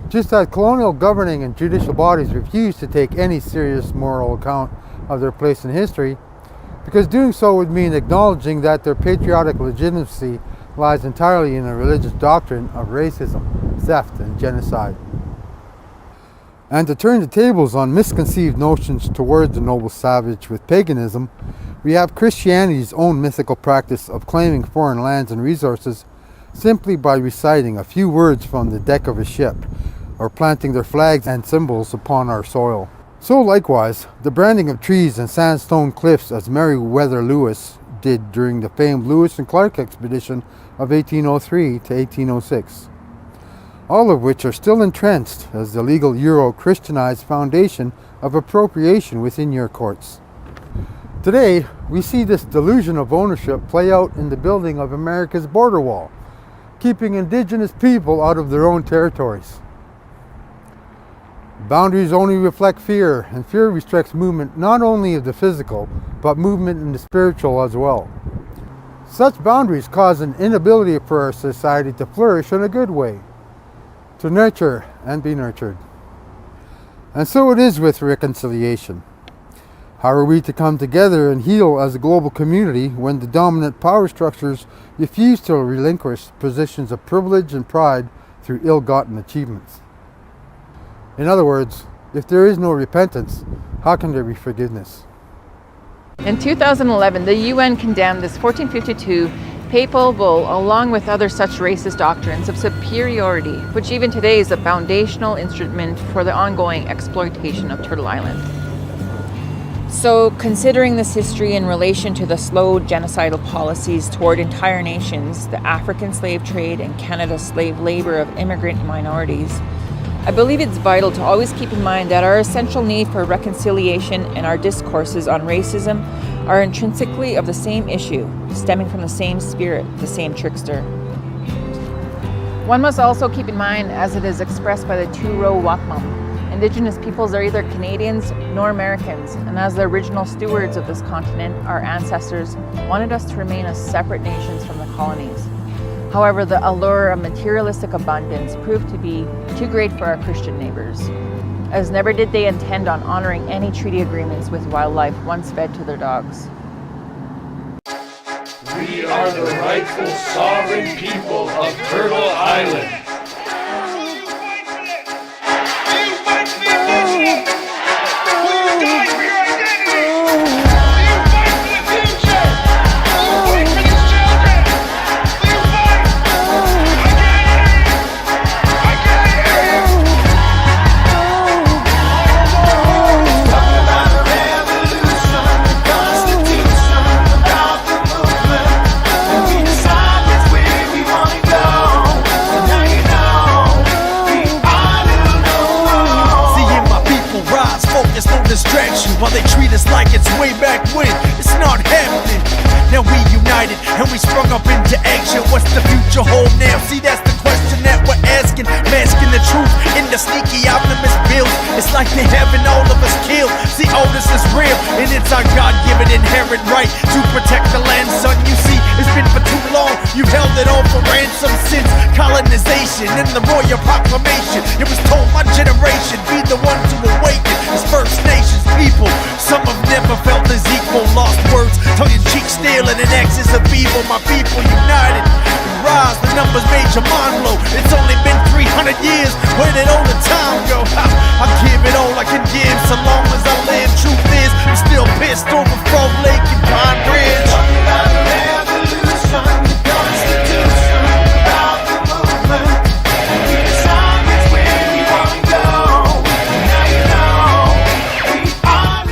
Just as colonial governing and judicial bodies refuse to take any serious moral account of their place in history, because doing so would mean acknowledging that their patriotic legitimacy lies entirely in a religious doctrine of racism, theft, and genocide. And to turn the tables on misconceived notions towards the noble savage with paganism, we have Christianity's own mythical practice of claiming foreign lands and resources simply by reciting a few words from the deck of a ship, or planting their flags and symbols upon our soil. So likewise, the branding of trees and sandstone cliffs as Meriwether Lewis did during the famed Lewis and Clark expedition of 1803 to 1806. All of which are still entrenched as the legal Euro-Christianized foundation of appropriation within your courts. Today, we see this delusion of ownership play out in the building of America's border wall, keeping Indigenous people out of their own territories. Boundaries only reflect fear, and fear restricts movement not only of the physical, but movement in the spiritual as well. Such boundaries cause an inability for our society to flourish in a good way, to nurture and be nurtured. And so it is with reconciliation. How are we to come together and heal as a global community when the dominant power structures refuse to relinquish positions of privilege and pride through ill-gotten achievements? In other words, if there is no repentance, how can there be forgiveness? In 2011, the UN condemned this 1452 papal bull along with other such racist doctrines of superiority, which even today is a foundational instrument for the ongoing exploitation of Turtle Island. So, considering this history in relation to the slow genocidal policies toward entire nations, the African slave trade, and Canada's slave labor of immigrant minorities, I believe it's vital to always keep in mind that our essential need for reconciliation and our discourses on racism are intrinsically of the same issue, stemming from the same spirit, the same trickster. One must also keep in mind, as it is expressed by the two-row Wakmam, Indigenous peoples are either Canadians nor Americans, and as the original stewards of this continent, our ancestors wanted us to remain as separate nations from the colonies. However, the allure of materialistic abundance proved to be too great for our Christian neighbors, as never did they intend on honoring any treaty agreements with wildlife once fed to their dogs. We are the rightful sovereign people of Turtle Island. Distraction while they treat us like it's way back when. It's not happening. Now we united and we sprung up into action. What's the future hold now? See, that's the question that we're asking. Masking the truth in the sneaky optimist bills. It's like they're having all of us killed. See, all this is real, and it's our God-given inherent right to protect the land, son. You see, it's been for too long. You've held it all for ransom since colonization and the Royal Proclamation. It was told my generation be the one to awaken as First Nations people. Some have never felt as equal. Lost words, tongue-in-cheek stealing and axis of evil. My people united and rise. The numbers made your mind blow. It's only been 300 years. Where did all the time go? I give it all I can give. So long as I live, truth is I'm still pissed over Frog Lake and Pine Bridge. Talking about the revolution, the Constitution, about the movement. We decide which way we want to go. Now you know we are.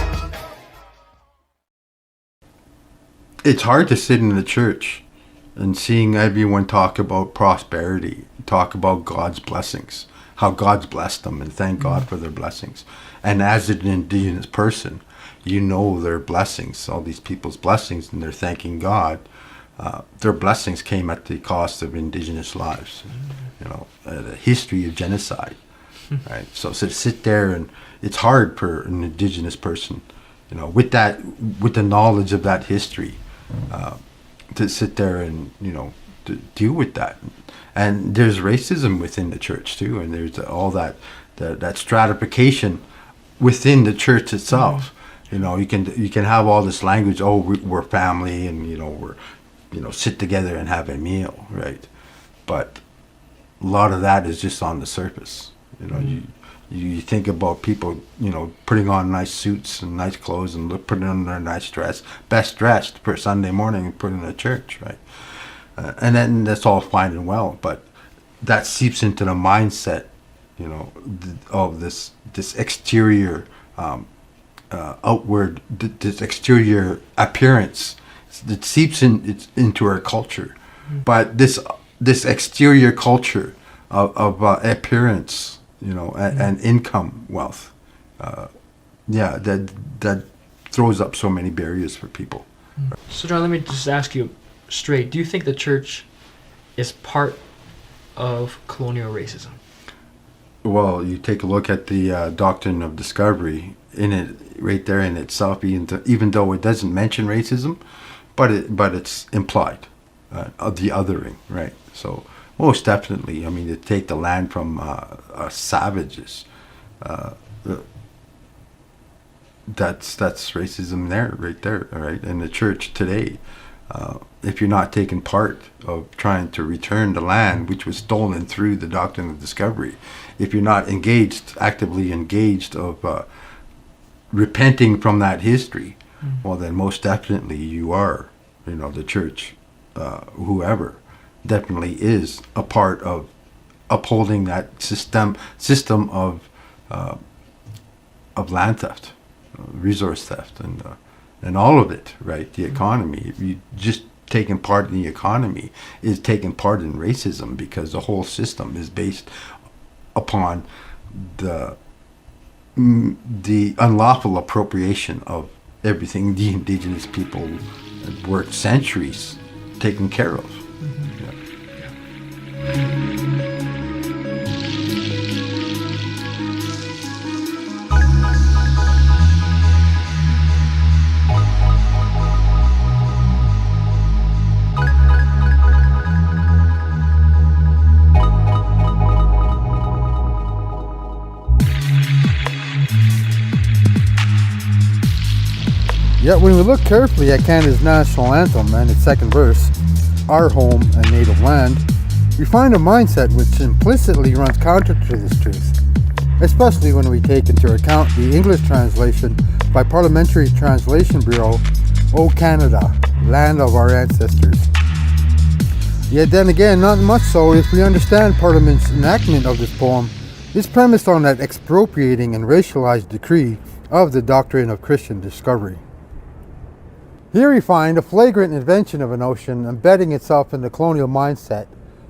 It's hard to sit in the church and seeing everyone talk about prosperity, talk about God's blessings, how God's blessed them, and thank God for their blessings. And as an Indigenous person, you know their blessings, all these people's blessings, and they're thanking God. Their blessings came at the cost of Indigenous lives, you know, the history of genocide, right? So to sit there, and it's hard for an Indigenous person, you know, with the knowledge of that history, to sit there and, you know, to deal with that. And there's racism within the church too, and there's all that stratification within the church itself. You know, you can have all this language. Oh, we're family, and we're sit together and have a meal, right? But a lot of that is just on the surface. You know, you think about people, putting on nice suits and nice clothes and putting on their nice dress, best dressed for Sunday morning and put in a church, right? And then that's all fine and well, but that seeps into the mindset, of this exterior, outward, this exterior appearance. It seeps into our culture, but this exterior culture of appearance, and income, wealth, that throws up so many barriers for people. So John, let me just ask you straight. Do you think the church is part of colonial racism? Well, you take a look at the Doctrine of Discovery, in it, right there in itself, even though it doesn't mention racism, but it's implied, of the othering, right? So most definitely, I mean, to take the land from savages, that's racism there, right there, all right? In the church today, if you're not taking part of trying to return the land which was stolen through the Doctrine of Discovery, if you're not actively engaged of repenting from that history, well, then most definitely you are, the church, whoever, definitely is a part of upholding that system of land theft. resource theft, and all of it, right? The economy. You just taking part in the economy is taking part in racism, because the whole system is based upon the unlawful appropriation of everything the indigenous people had worked centuries taking care of. Yet when we look carefully at Canada's national anthem and its second verse, our home and native land, we find a mindset which implicitly runs counter to this truth, especially when we take into account the English translation by Parliamentary Translation Bureau, O Canada, land of our ancestors. Yet then again, not much so if we understand Parliament's enactment of this poem is premised on that expropriating and racialized decree of the Doctrine of Christian Discovery. Here we find a flagrant invention of a notion embedding itself in the colonial mindset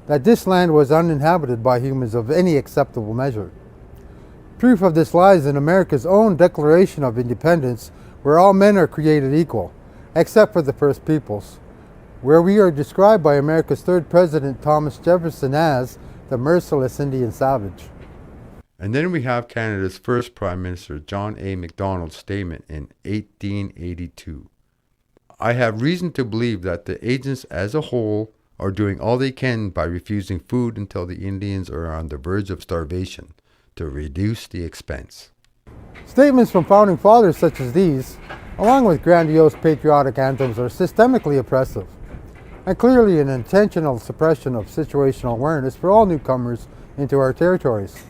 that this land was uninhabited by humans of any acceptable measure. Proof of this lies in America's own Declaration of Independence, where all men are created equal, except for the First Peoples, where we are described by America's third president, Thomas Jefferson, as the merciless Indian savage. And then we have Canada's first Prime Minister, John A. Macdonald's statement in 1882. I have reason to believe that the agents as a whole are doing all they can by refusing food until the Indians are on the verge of starvation to reduce the expense. Statements from founding fathers such as these, along with grandiose patriotic anthems, are systemically oppressive and clearly an intentional suppression of situational awareness for all newcomers into our territories.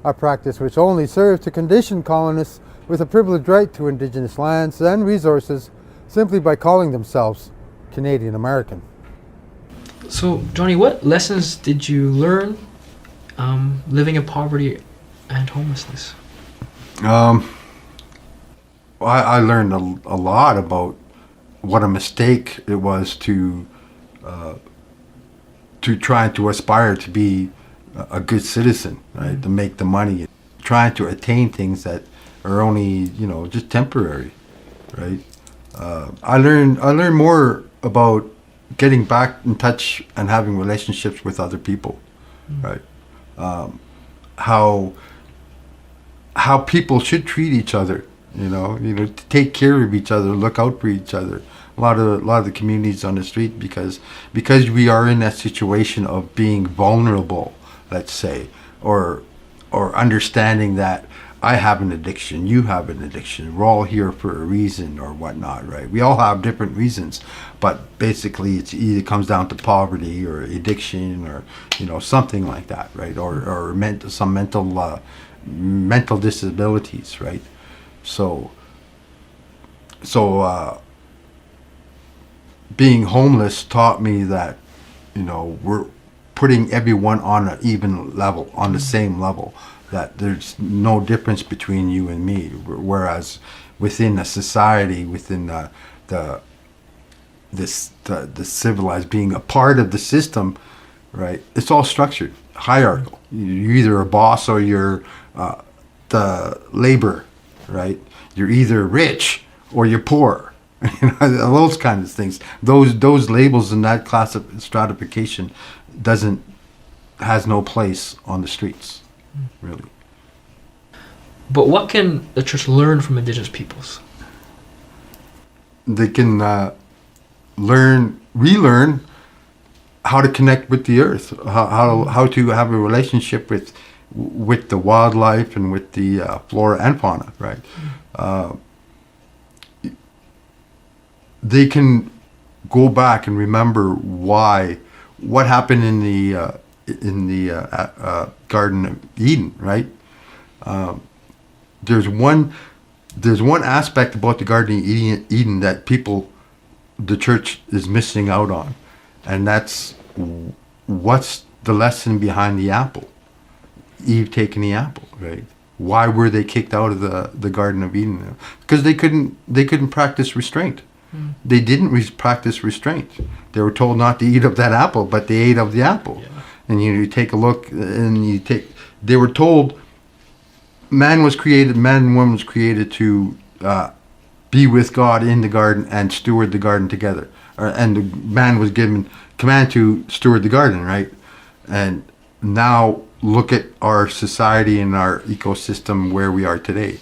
A practice which only serves to condition colonists with a privileged right to Indigenous lands and resources simply by calling themselves Canadian American. So, Johnny, what lessons did you learn living in poverty and homelessness? I learned a lot about what a mistake it was to try to aspire to be a good citizen, right? To make the money, trying to attain things that are only, just temporary, right? I learned more about getting back in touch and having relationships with other people, right? How people should treat each other, to take care of each other, look out for each other. A lot of the communities on the street, because we are in that situation of being vulnerable, let's say, or understanding that I have an addiction, you have an addiction, we're all here for a reason or whatnot, right? We all have different reasons, but basically it either comes down to poverty or addiction or, something like that, right? Or some mental disabilities, right? So being homeless taught me that, we're putting everyone on an even level, on the same level, that there's no difference between you and me. Whereas within a society, within the civilized, being a part of the system, right? It's all structured, hierarchical. You're either a boss or you're the labor, right? You're either rich or you're poor. Those kinds of things. Those labels and that class of stratification has no place on the streets, really. But what can the church learn from Indigenous peoples? They can relearn how to connect with the earth, how to have a relationship with the wildlife and with the flora and fauna, right? They can go back and remember what happened in the Garden of Eden, right? There's one aspect about the Garden of Eden that the church is missing out on, and that's what's the lesson behind the apple. Eve taking the apple, right? Why were they kicked out of the Garden of Eden? Because they couldn't practice restraint. They didn't practice restraint. They were told not to eat of that apple, but they ate of the apple. Yeah. And you take a look, and they were told man and woman was created to be with God in the garden and steward the garden together. And the man was given command to steward the garden, right? And now look at our society and our ecosystem where we are today.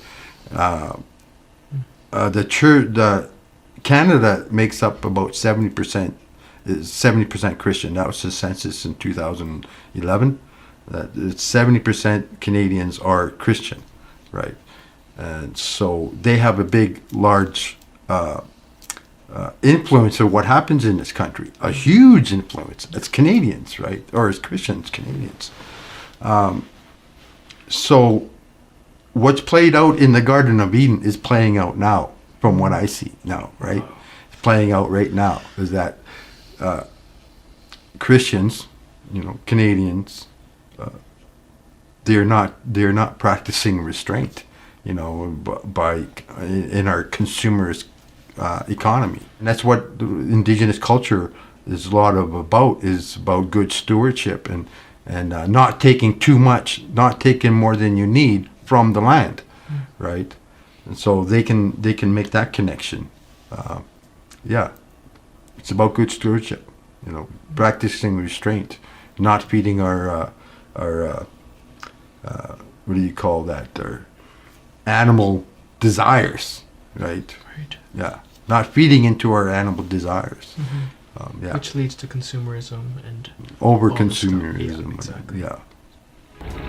Canada makes up about 70%. Is 70% Christian. That was the census in 2011. That 70% Canadians are Christian, right? And so they have a big, large influence of what happens in this country. A huge influence. It's Canadians, right? Or as Christians, Canadians. So what's played out in the Garden of Eden is playing out now, from what I see now, right? It's playing out right now. Is that Christians, Canadians, they're not practicing restraint, in our consumerist economy, and that's what the Indigenous culture is a lot about. Is about good stewardship and not taking too much, not taking more than you need from the land, right? And so they can make that connection. It's about good stewardship, practicing restraint, not feeding our what do you call that? Our animal desires, right? Right. Yeah, not feeding into our animal desires. Which leads to consumerism and Over all this stuff. consumerism. Yeah, exactly. Yeah.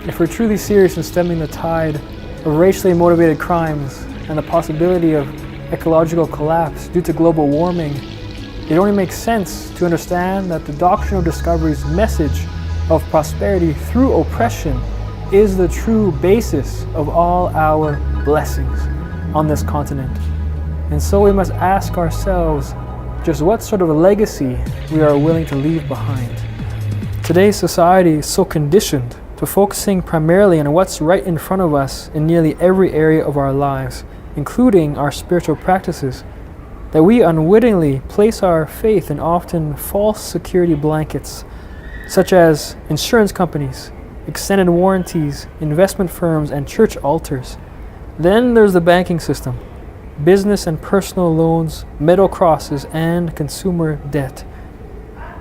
If we're truly serious in stemming the tide of racially motivated crimes and the possibility of ecological collapse due to global warming, it only makes sense to understand that the Doctrine of Discovery's message of prosperity through oppression is the true basis of all our blessings on this continent. And so we must ask ourselves just what sort of a legacy we are willing to leave behind. Today's society is so conditioned to focusing primarily on what's right in front of us in nearly every area of our lives, including our spiritual practices, that we unwittingly place our faith in often false security blankets, such as insurance companies, extended warranties, investment firms, and church altars. Then there's the banking system, business and personal loans, metal crosses, and consumer debt.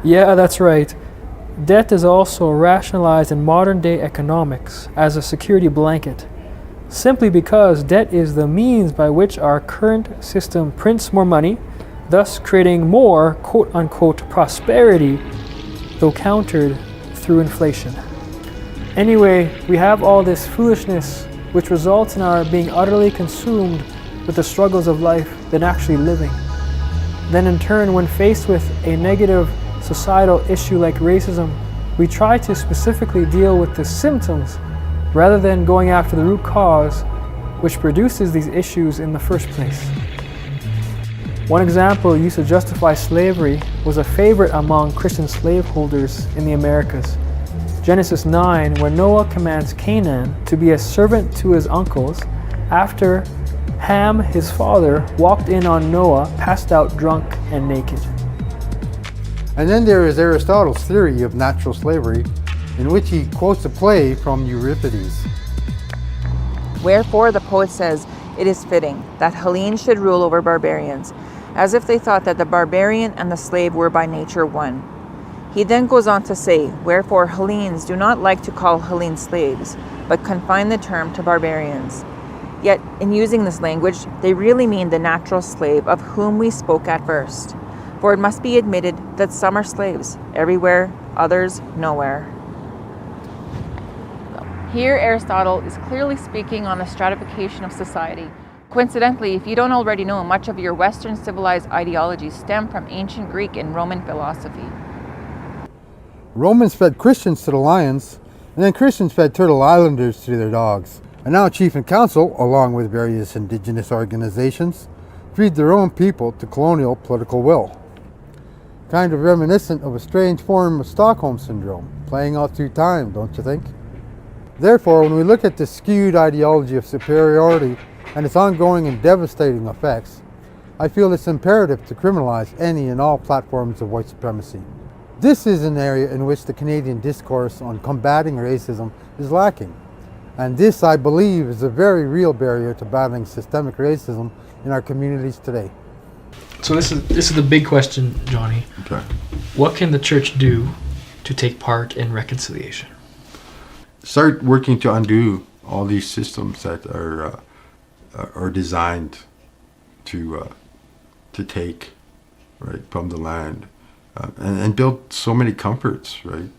Yeah, that's right. Debt is also rationalized in modern-day economics as a security blanket, simply because debt is the means by which our current system prints more money, thus creating more quote-unquote prosperity, though countered through inflation. Anyway, we have all this foolishness which results in our being utterly consumed with the struggles of life than actually living. Then in turn, when faced with a negative societal issue like racism, we try to specifically deal with the symptoms rather than going after the root cause which produces these issues in the first place. One example used to justify slavery was a favorite among Christian slaveholders in the Americas. Genesis 9, where Noah commands Canaan to be a servant to his uncles after Ham, his father, walked in on Noah, passed out drunk and naked. And then there is Aristotle's theory of natural slavery, in which he quotes a play from Euripides. Wherefore the poet says, it is fitting that Hellenes should rule over barbarians, as if they thought that the barbarian and the slave were by nature one. He then goes on to say, wherefore Hellenes do not like to call Hellenes slaves, but confine the term to barbarians. Yet, in using this language, they really mean the natural slave of whom we spoke at first. For it must be admitted that some are slaves everywhere, others nowhere. Here, Aristotle is clearly speaking on the stratification of society. Coincidentally, if you don't already know, much of your Western civilized ideologies stem from ancient Greek and Roman philosophy. Romans fed Christians to the lions, and then Christians fed Turtle Islanders to their dogs. And now Chief and Council, along with various indigenous organizations, feed their own people to colonial political will. Kind of reminiscent of a strange form of Stockholm Syndrome, playing out through time, don't you think? Therefore, when we look at the skewed ideology of superiority and its ongoing and devastating effects, I feel it's imperative to criminalize any and all platforms of white supremacy. This is an area in which the Canadian discourse on combating racism is lacking. And this, I believe, is a very real barrier to battling systemic racism in our communities today. So this is the big question, Johnny. Okay. What can the church do to take part in reconciliation? Start working to undo all these systems that are designed to take right from the land, and build so many comforts. Right,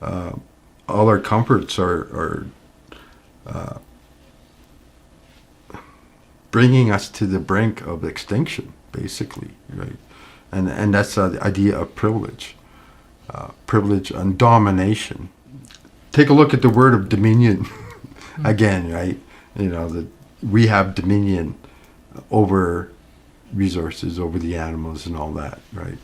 all our comforts are bringing us to the brink of extinction, basically. Right, and that's the idea of privilege, privilege and domination. Take a look at the word of dominion again, right? You know, that we have dominion over resources, over the animals and all that, right?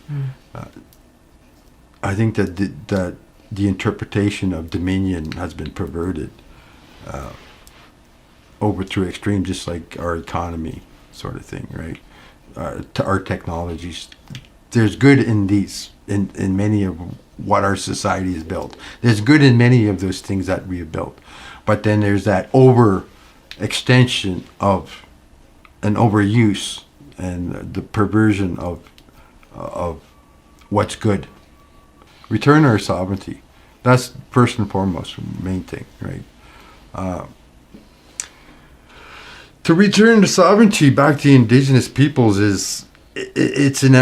I think that the interpretation of dominion has been perverted over to extreme, just like our economy sort of thing, right? To our technologies. There's good in these, in many of what our society has built. There's good in many of those things that we have built. But then there's that overextension of an overuse and the perversion of what's good. Return our sovereignty. That's first and foremost, main thing, right? To return the sovereignty back to the Indigenous peoples it's in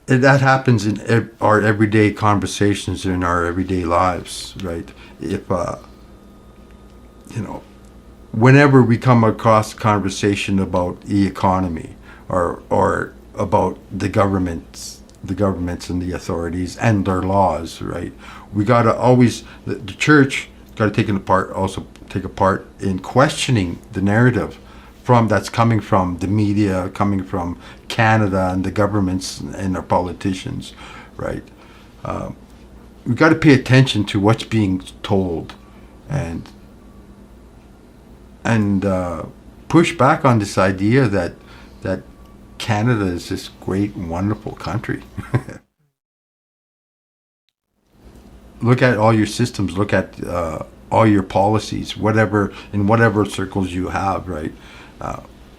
that happens in our everyday conversations, in our everyday lives, right? If whenever we come across a conversation about the economy or about the governments and the authorities and their laws, right? We gotta always, the church gotta take a part in questioning the narrative that's coming from the media, coming from Canada and the governments and our politicians, right? We got to pay attention to what's being told, and push back on this idea that Canada is this great and wonderful country. Look at all your systems. Look at all your policies, in whatever circles you have, right?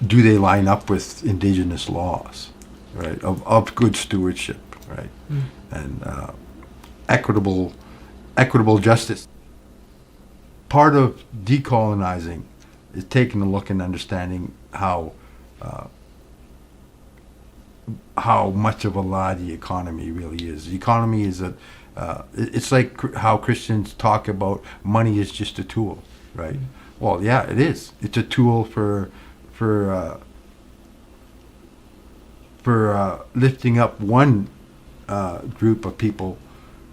Do they line up with Indigenous laws, right? Of good stewardship, right? And equitable justice. Part of decolonizing is taking a look and understanding how much of a lie the economy really is. The economy is it's like how Christians talk about money is just a tool, right? Well, yeah, it is. It's a tool for lifting up one group of people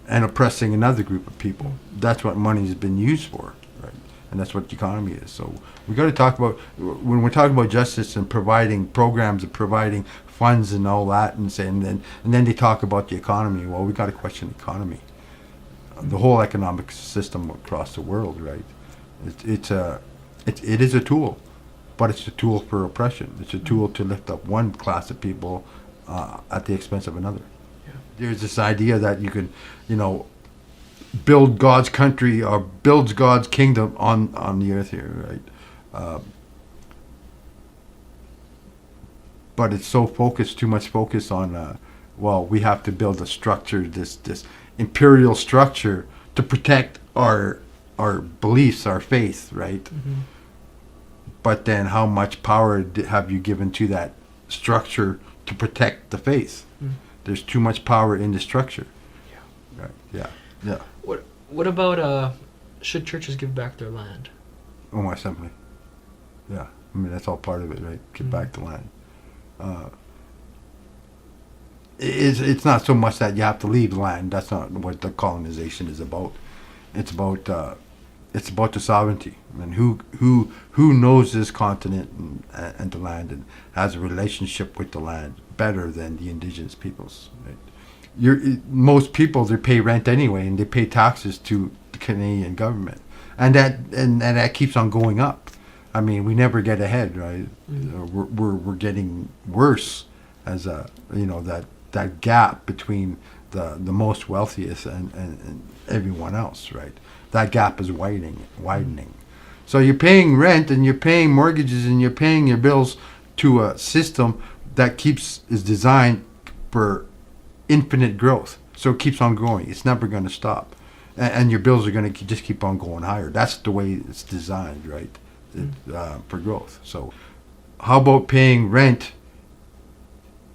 and oppressing another group of people. That's what money has been used for, right? And that's what the economy is. So we got to talk about, when we're talking about justice and providing programs and providing funds and all that, and then they talk about the economy. Well, we got to question the economy, the whole economic system across the world, right? It is a tool, but it's a tool for oppression. It's a tool to lift up one class of people at the expense of another. Yeah. There's this idea that you can, build God's country or builds God's kingdom on the earth here, right? But it's so too much focus on, we have to build a structure, this imperial structure to protect our beliefs, our faith, right? Mm-hmm. But then how much power have you given to that structure to protect the faith? Mm. There's too much power in the structure. Yeah. Right. Yeah. Yeah. What about should churches give back their land? Oh, my simply. Yeah. I mean, that's all part of it, right? Give back the land. It's not so much that you have to leave the land. That's not what the colonization is about. It's about the sovereignty. I mean, who knows this continent and the land and has a relationship with the land better than the Indigenous peoples? Right? Most people, they pay rent anyway, and they pay taxes to the Canadian government, and that keeps on going up. I mean, we never get ahead, right? We're getting worse as that gap between the most wealthiest and everyone else, right? That gap is widening. So you're paying rent and you're paying mortgages and you're paying your bills to a system that is designed for infinite growth. So it keeps on growing. It's never going to stop. And your bills are going to just keep on going higher. That's the way it's designed, right? For growth. So how about paying rent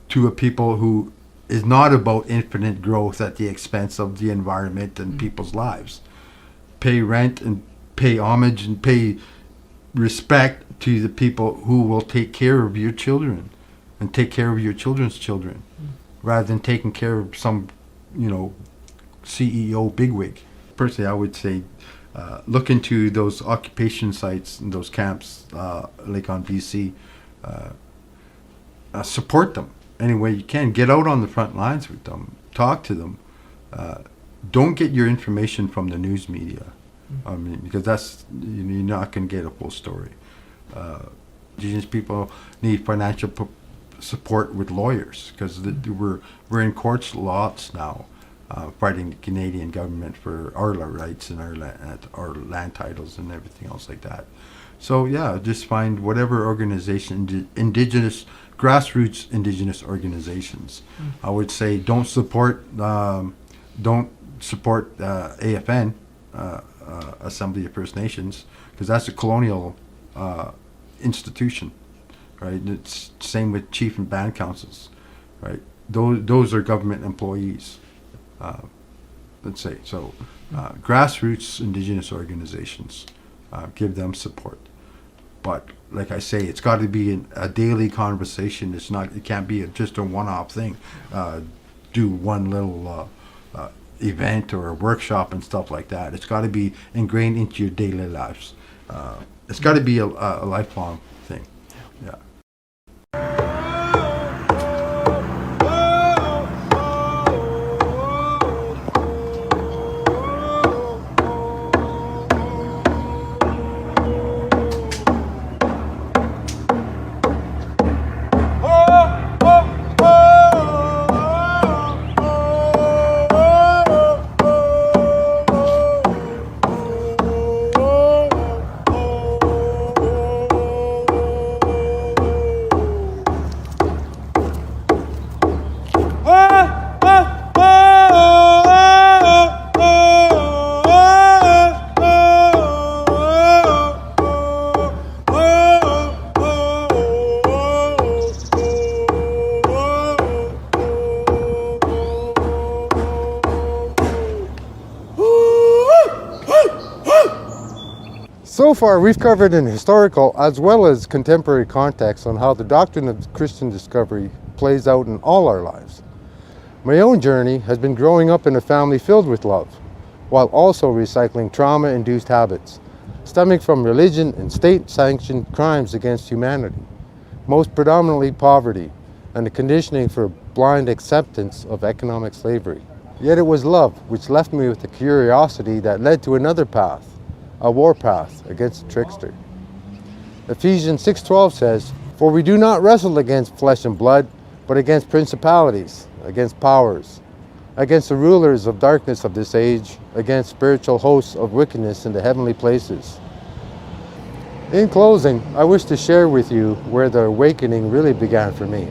to a people who is not about infinite growth at the expense of the environment and people's lives? Pay rent and pay homage and pay respect to the people who will take care of your children and take care of your children's children, rather than taking care of some, CEO bigwig. Personally, I would say look into those occupation sites and those camps, like on BC. Support them any way you can. Get out on the front lines with them. Talk to them. Don't get your information from the news media. I mean, because you're not going to get a full story. Indigenous people need financial support with lawyers, because we're in courts lots now, fighting the Canadian government for our rights and our land titles and everything else like that. So yeah, just find whatever organization, grassroots Indigenous organizations. I would say don't support AFN, Assembly of First Nations, because that's a colonial institution, right? It's same with chief and band councils, right? Those are government employees. Let's say so. Grassroots Indigenous organizations, give them support. But like I say, it's got to be a daily conversation. It can't be just a one-off thing. Do one little event or a workshop and stuff like that. It's got to be ingrained into your daily lives. It's got to be a lifelong thing. Yeah. So far, we've covered an historical as well as contemporary context on how the doctrine of Christian discovery plays out in all our lives. My own journey has been growing up in a family filled with love, while also recycling trauma-induced habits, stemming from religion and state-sanctioned crimes against humanity, most predominantly poverty, and the conditioning for blind acceptance of economic slavery. Yet it was love which left me with a curiosity that led to another path, a war path against the trickster. Ephesians 6:12 says, "For we do not wrestle against flesh and blood, but against principalities, against powers, against the rulers of darkness of this age, against spiritual hosts of wickedness in the heavenly places." In closing, I wish to share with you where the awakening really began for me,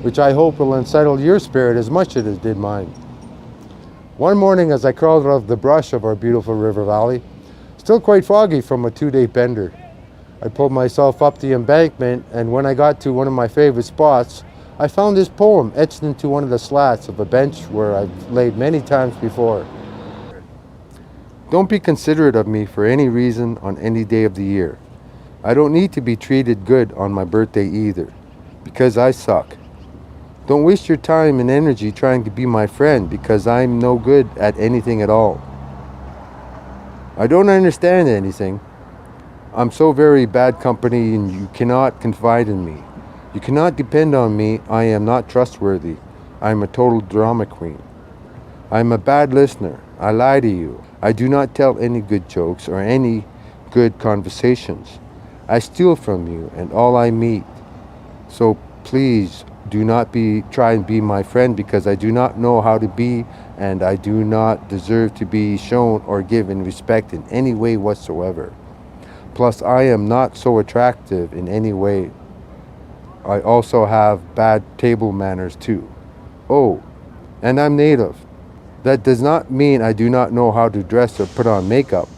which I hope will unsettle your spirit as much as it did mine. One morning as I crawled out of the brush of our beautiful river valley, still quite foggy from a 2-day bender, I pulled myself up the embankment, and when I got to one of my favorite spots, I found this poem etched into one of the slats of a bench where I've laid many times before. Don't be considerate of me for any reason on any day of the year. I don't need to be treated good on my birthday either, because I suck. Don't waste your time and energy trying to be my friend, because I'm no good at anything at all. I don't understand anything. I'm so very bad company, and you cannot confide in me. You cannot depend on me. I am not trustworthy. I am a total drama queen. I am a bad listener. I lie to you. I do not tell any good jokes or any good conversations. I steal from you and all I meet. So please do not try and be my friend, because I do not know how to be, and I do not deserve to be shown or given respect in any way whatsoever. Plus, I am not so attractive in any way. I also have bad table manners too. Oh, and I'm native. That does not mean I do not know how to dress or put on makeup.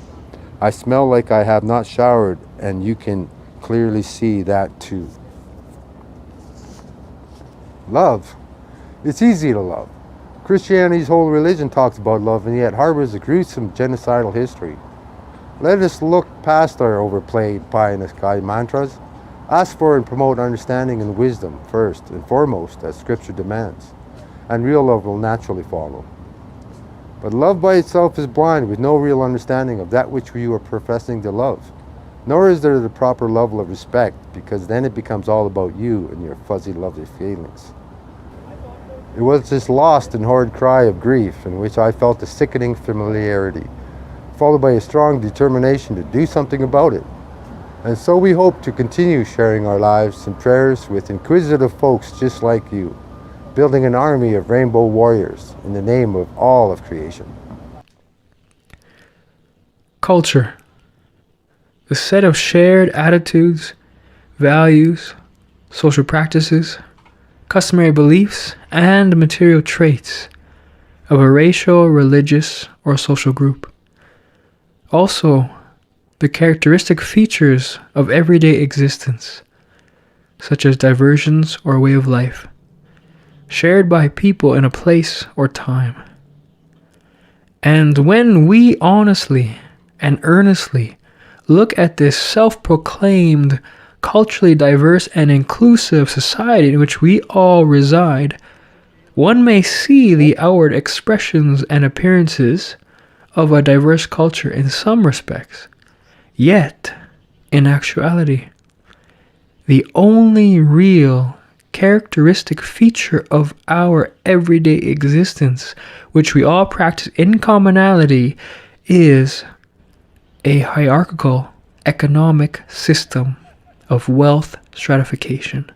I smell like I have not showered, and you can clearly see that too. Love. It's easy to love. Christianity's whole religion talks about love, and yet harbors a gruesome genocidal history. Let us look past our overplayed pie-in-the-sky mantras. Ask for and promote understanding and wisdom first and foremost, as Scripture demands, and real love will naturally follow. But love by itself is blind, with no real understanding of that which you are professing to love. Nor is there the proper level of respect, because then it becomes all about you and your fuzzy, lovely feelings. It was this lost and horrid cry of grief in which I felt a sickening familiarity, followed by a strong determination to do something about it. And so we hope to continue sharing our lives and prayers with inquisitive folks just like you, building an army of rainbow warriors in the name of all of creation. Culture. The set of shared attitudes, values, social practices, customary beliefs, and material traits of a racial, religious, or social group. Also, the characteristic features of everyday existence, such as diversions or way of life, shared by people in a place or time. And when we honestly and earnestly look at this self-proclaimed, culturally diverse and inclusive society in which we all reside, one may see the outward expressions and appearances of a diverse culture in some respects. Yet, in actuality, the only real characteristic feature of our everyday existence, which we all practice in commonality, is a hierarchical economic system of wealth stratification.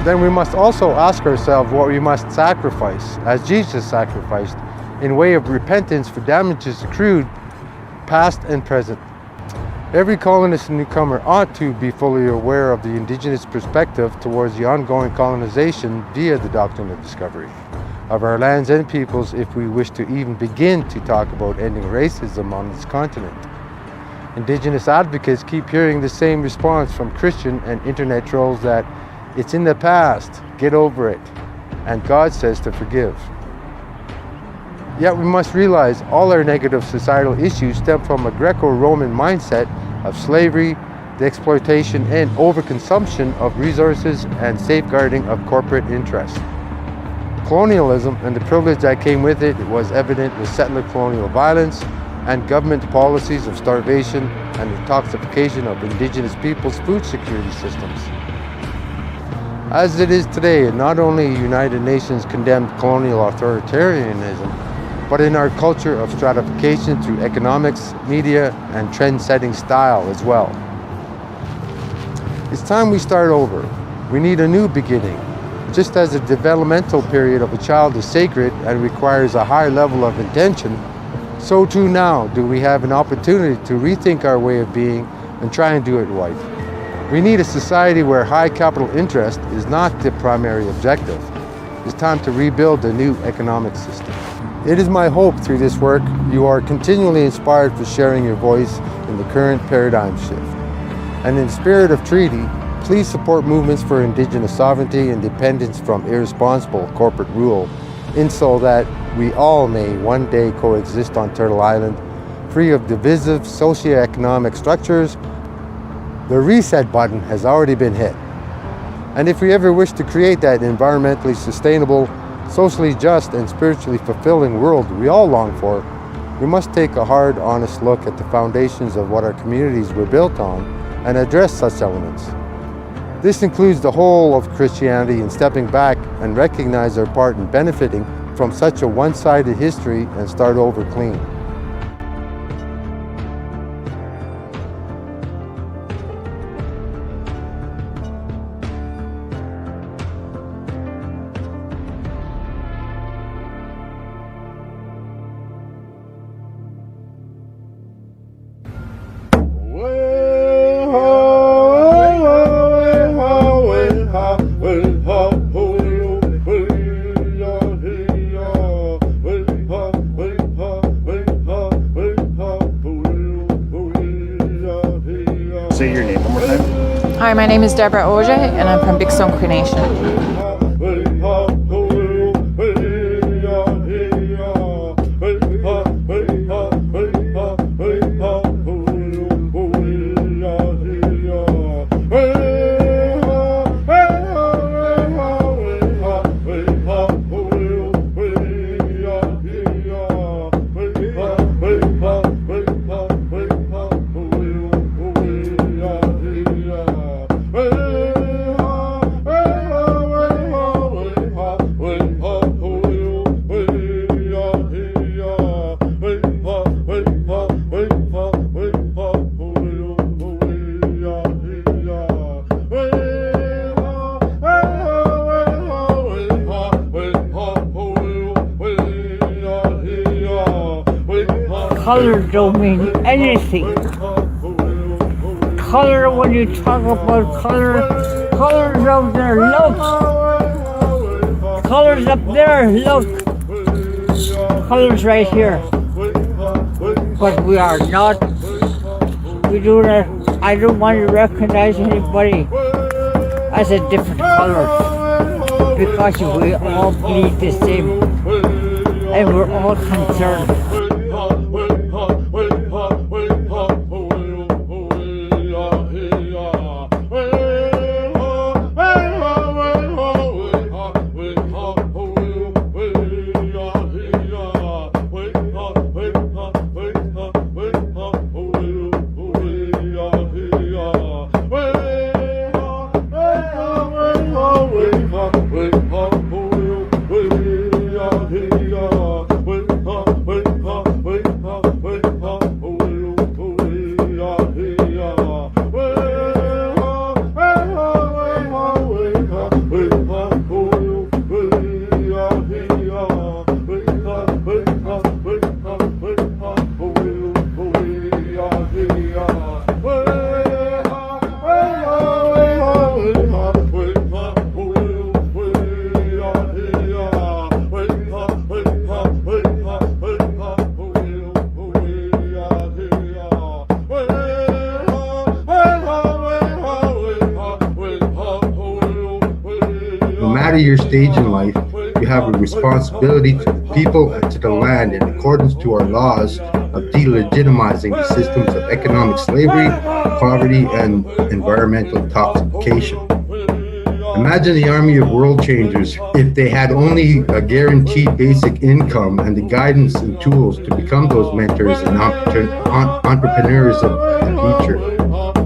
Then we must also ask ourselves what we must sacrifice, as Jesus sacrificed, in way of repentance for damages accrued, past and present. Every colonist and newcomer ought to be fully aware of the Indigenous perspective towards the ongoing colonization via the Doctrine of Discovery of our lands and peoples, if we wish to even begin to talk about ending racism on this continent. Indigenous advocates keep hearing the same response from Christian and internet trolls that it's in the past, get over it, and God says to forgive. Yet we must realize all our negative societal issues stem from a Greco-Roman mindset of slavery, the exploitation and overconsumption of resources, and safeguarding of corporate interests. Colonialism and the privilege that came with it was evident with settler colonial violence and government policies of starvation and the toxification of Indigenous peoples' food security systems. As it is today, not only United Nations condemned colonial authoritarianism, but in our culture of stratification through economics, media, and trend-setting style as well. It's time we start over. We need a new beginning. Just as the developmental period of a child is sacred and requires a high level of intention, so too now do we have an opportunity to rethink our way of being and try and do it right. We need a society where high capital interest is not the primary objective. It's time to rebuild a new economic system. It is my hope through this work you are continually inspired for sharing your voice in the current paradigm shift. And in the spirit of treaty, please support movements for Indigenous sovereignty and independence from irresponsible corporate rule, in so that we all may one day coexist on Turtle Island, free of divisive socioeconomic structures. The reset button has already been hit. And if we ever wish to create that environmentally sustainable, socially just, and spiritually fulfilling world we all long for, we must take a hard, honest look at the foundations of what our communities were built on and address such elements. This includes the whole of Christianity in stepping back and recognize our part in benefiting from such a one-sided history and start over clean. Say your name one more time. Hi, my name is Deborah Auger, and I'm from Big Stone Canadiation. Color don't mean anything. Color, when you talk about color, colors out there, look. Colors up there, look. Colors right here. But we are not. We do not. I don't want to recognize anybody as a different color because we all bleed the same and we're all concerned. No matter your stage in life, you have a responsibility to the people and to the land in accordance to our laws of delegitimizing the systems of economic slavery, poverty, and environmental intoxication. Imagine the army of world changers if they had only a guaranteed basic income and the guidance and tools to become those mentors and entrepreneurs of the future.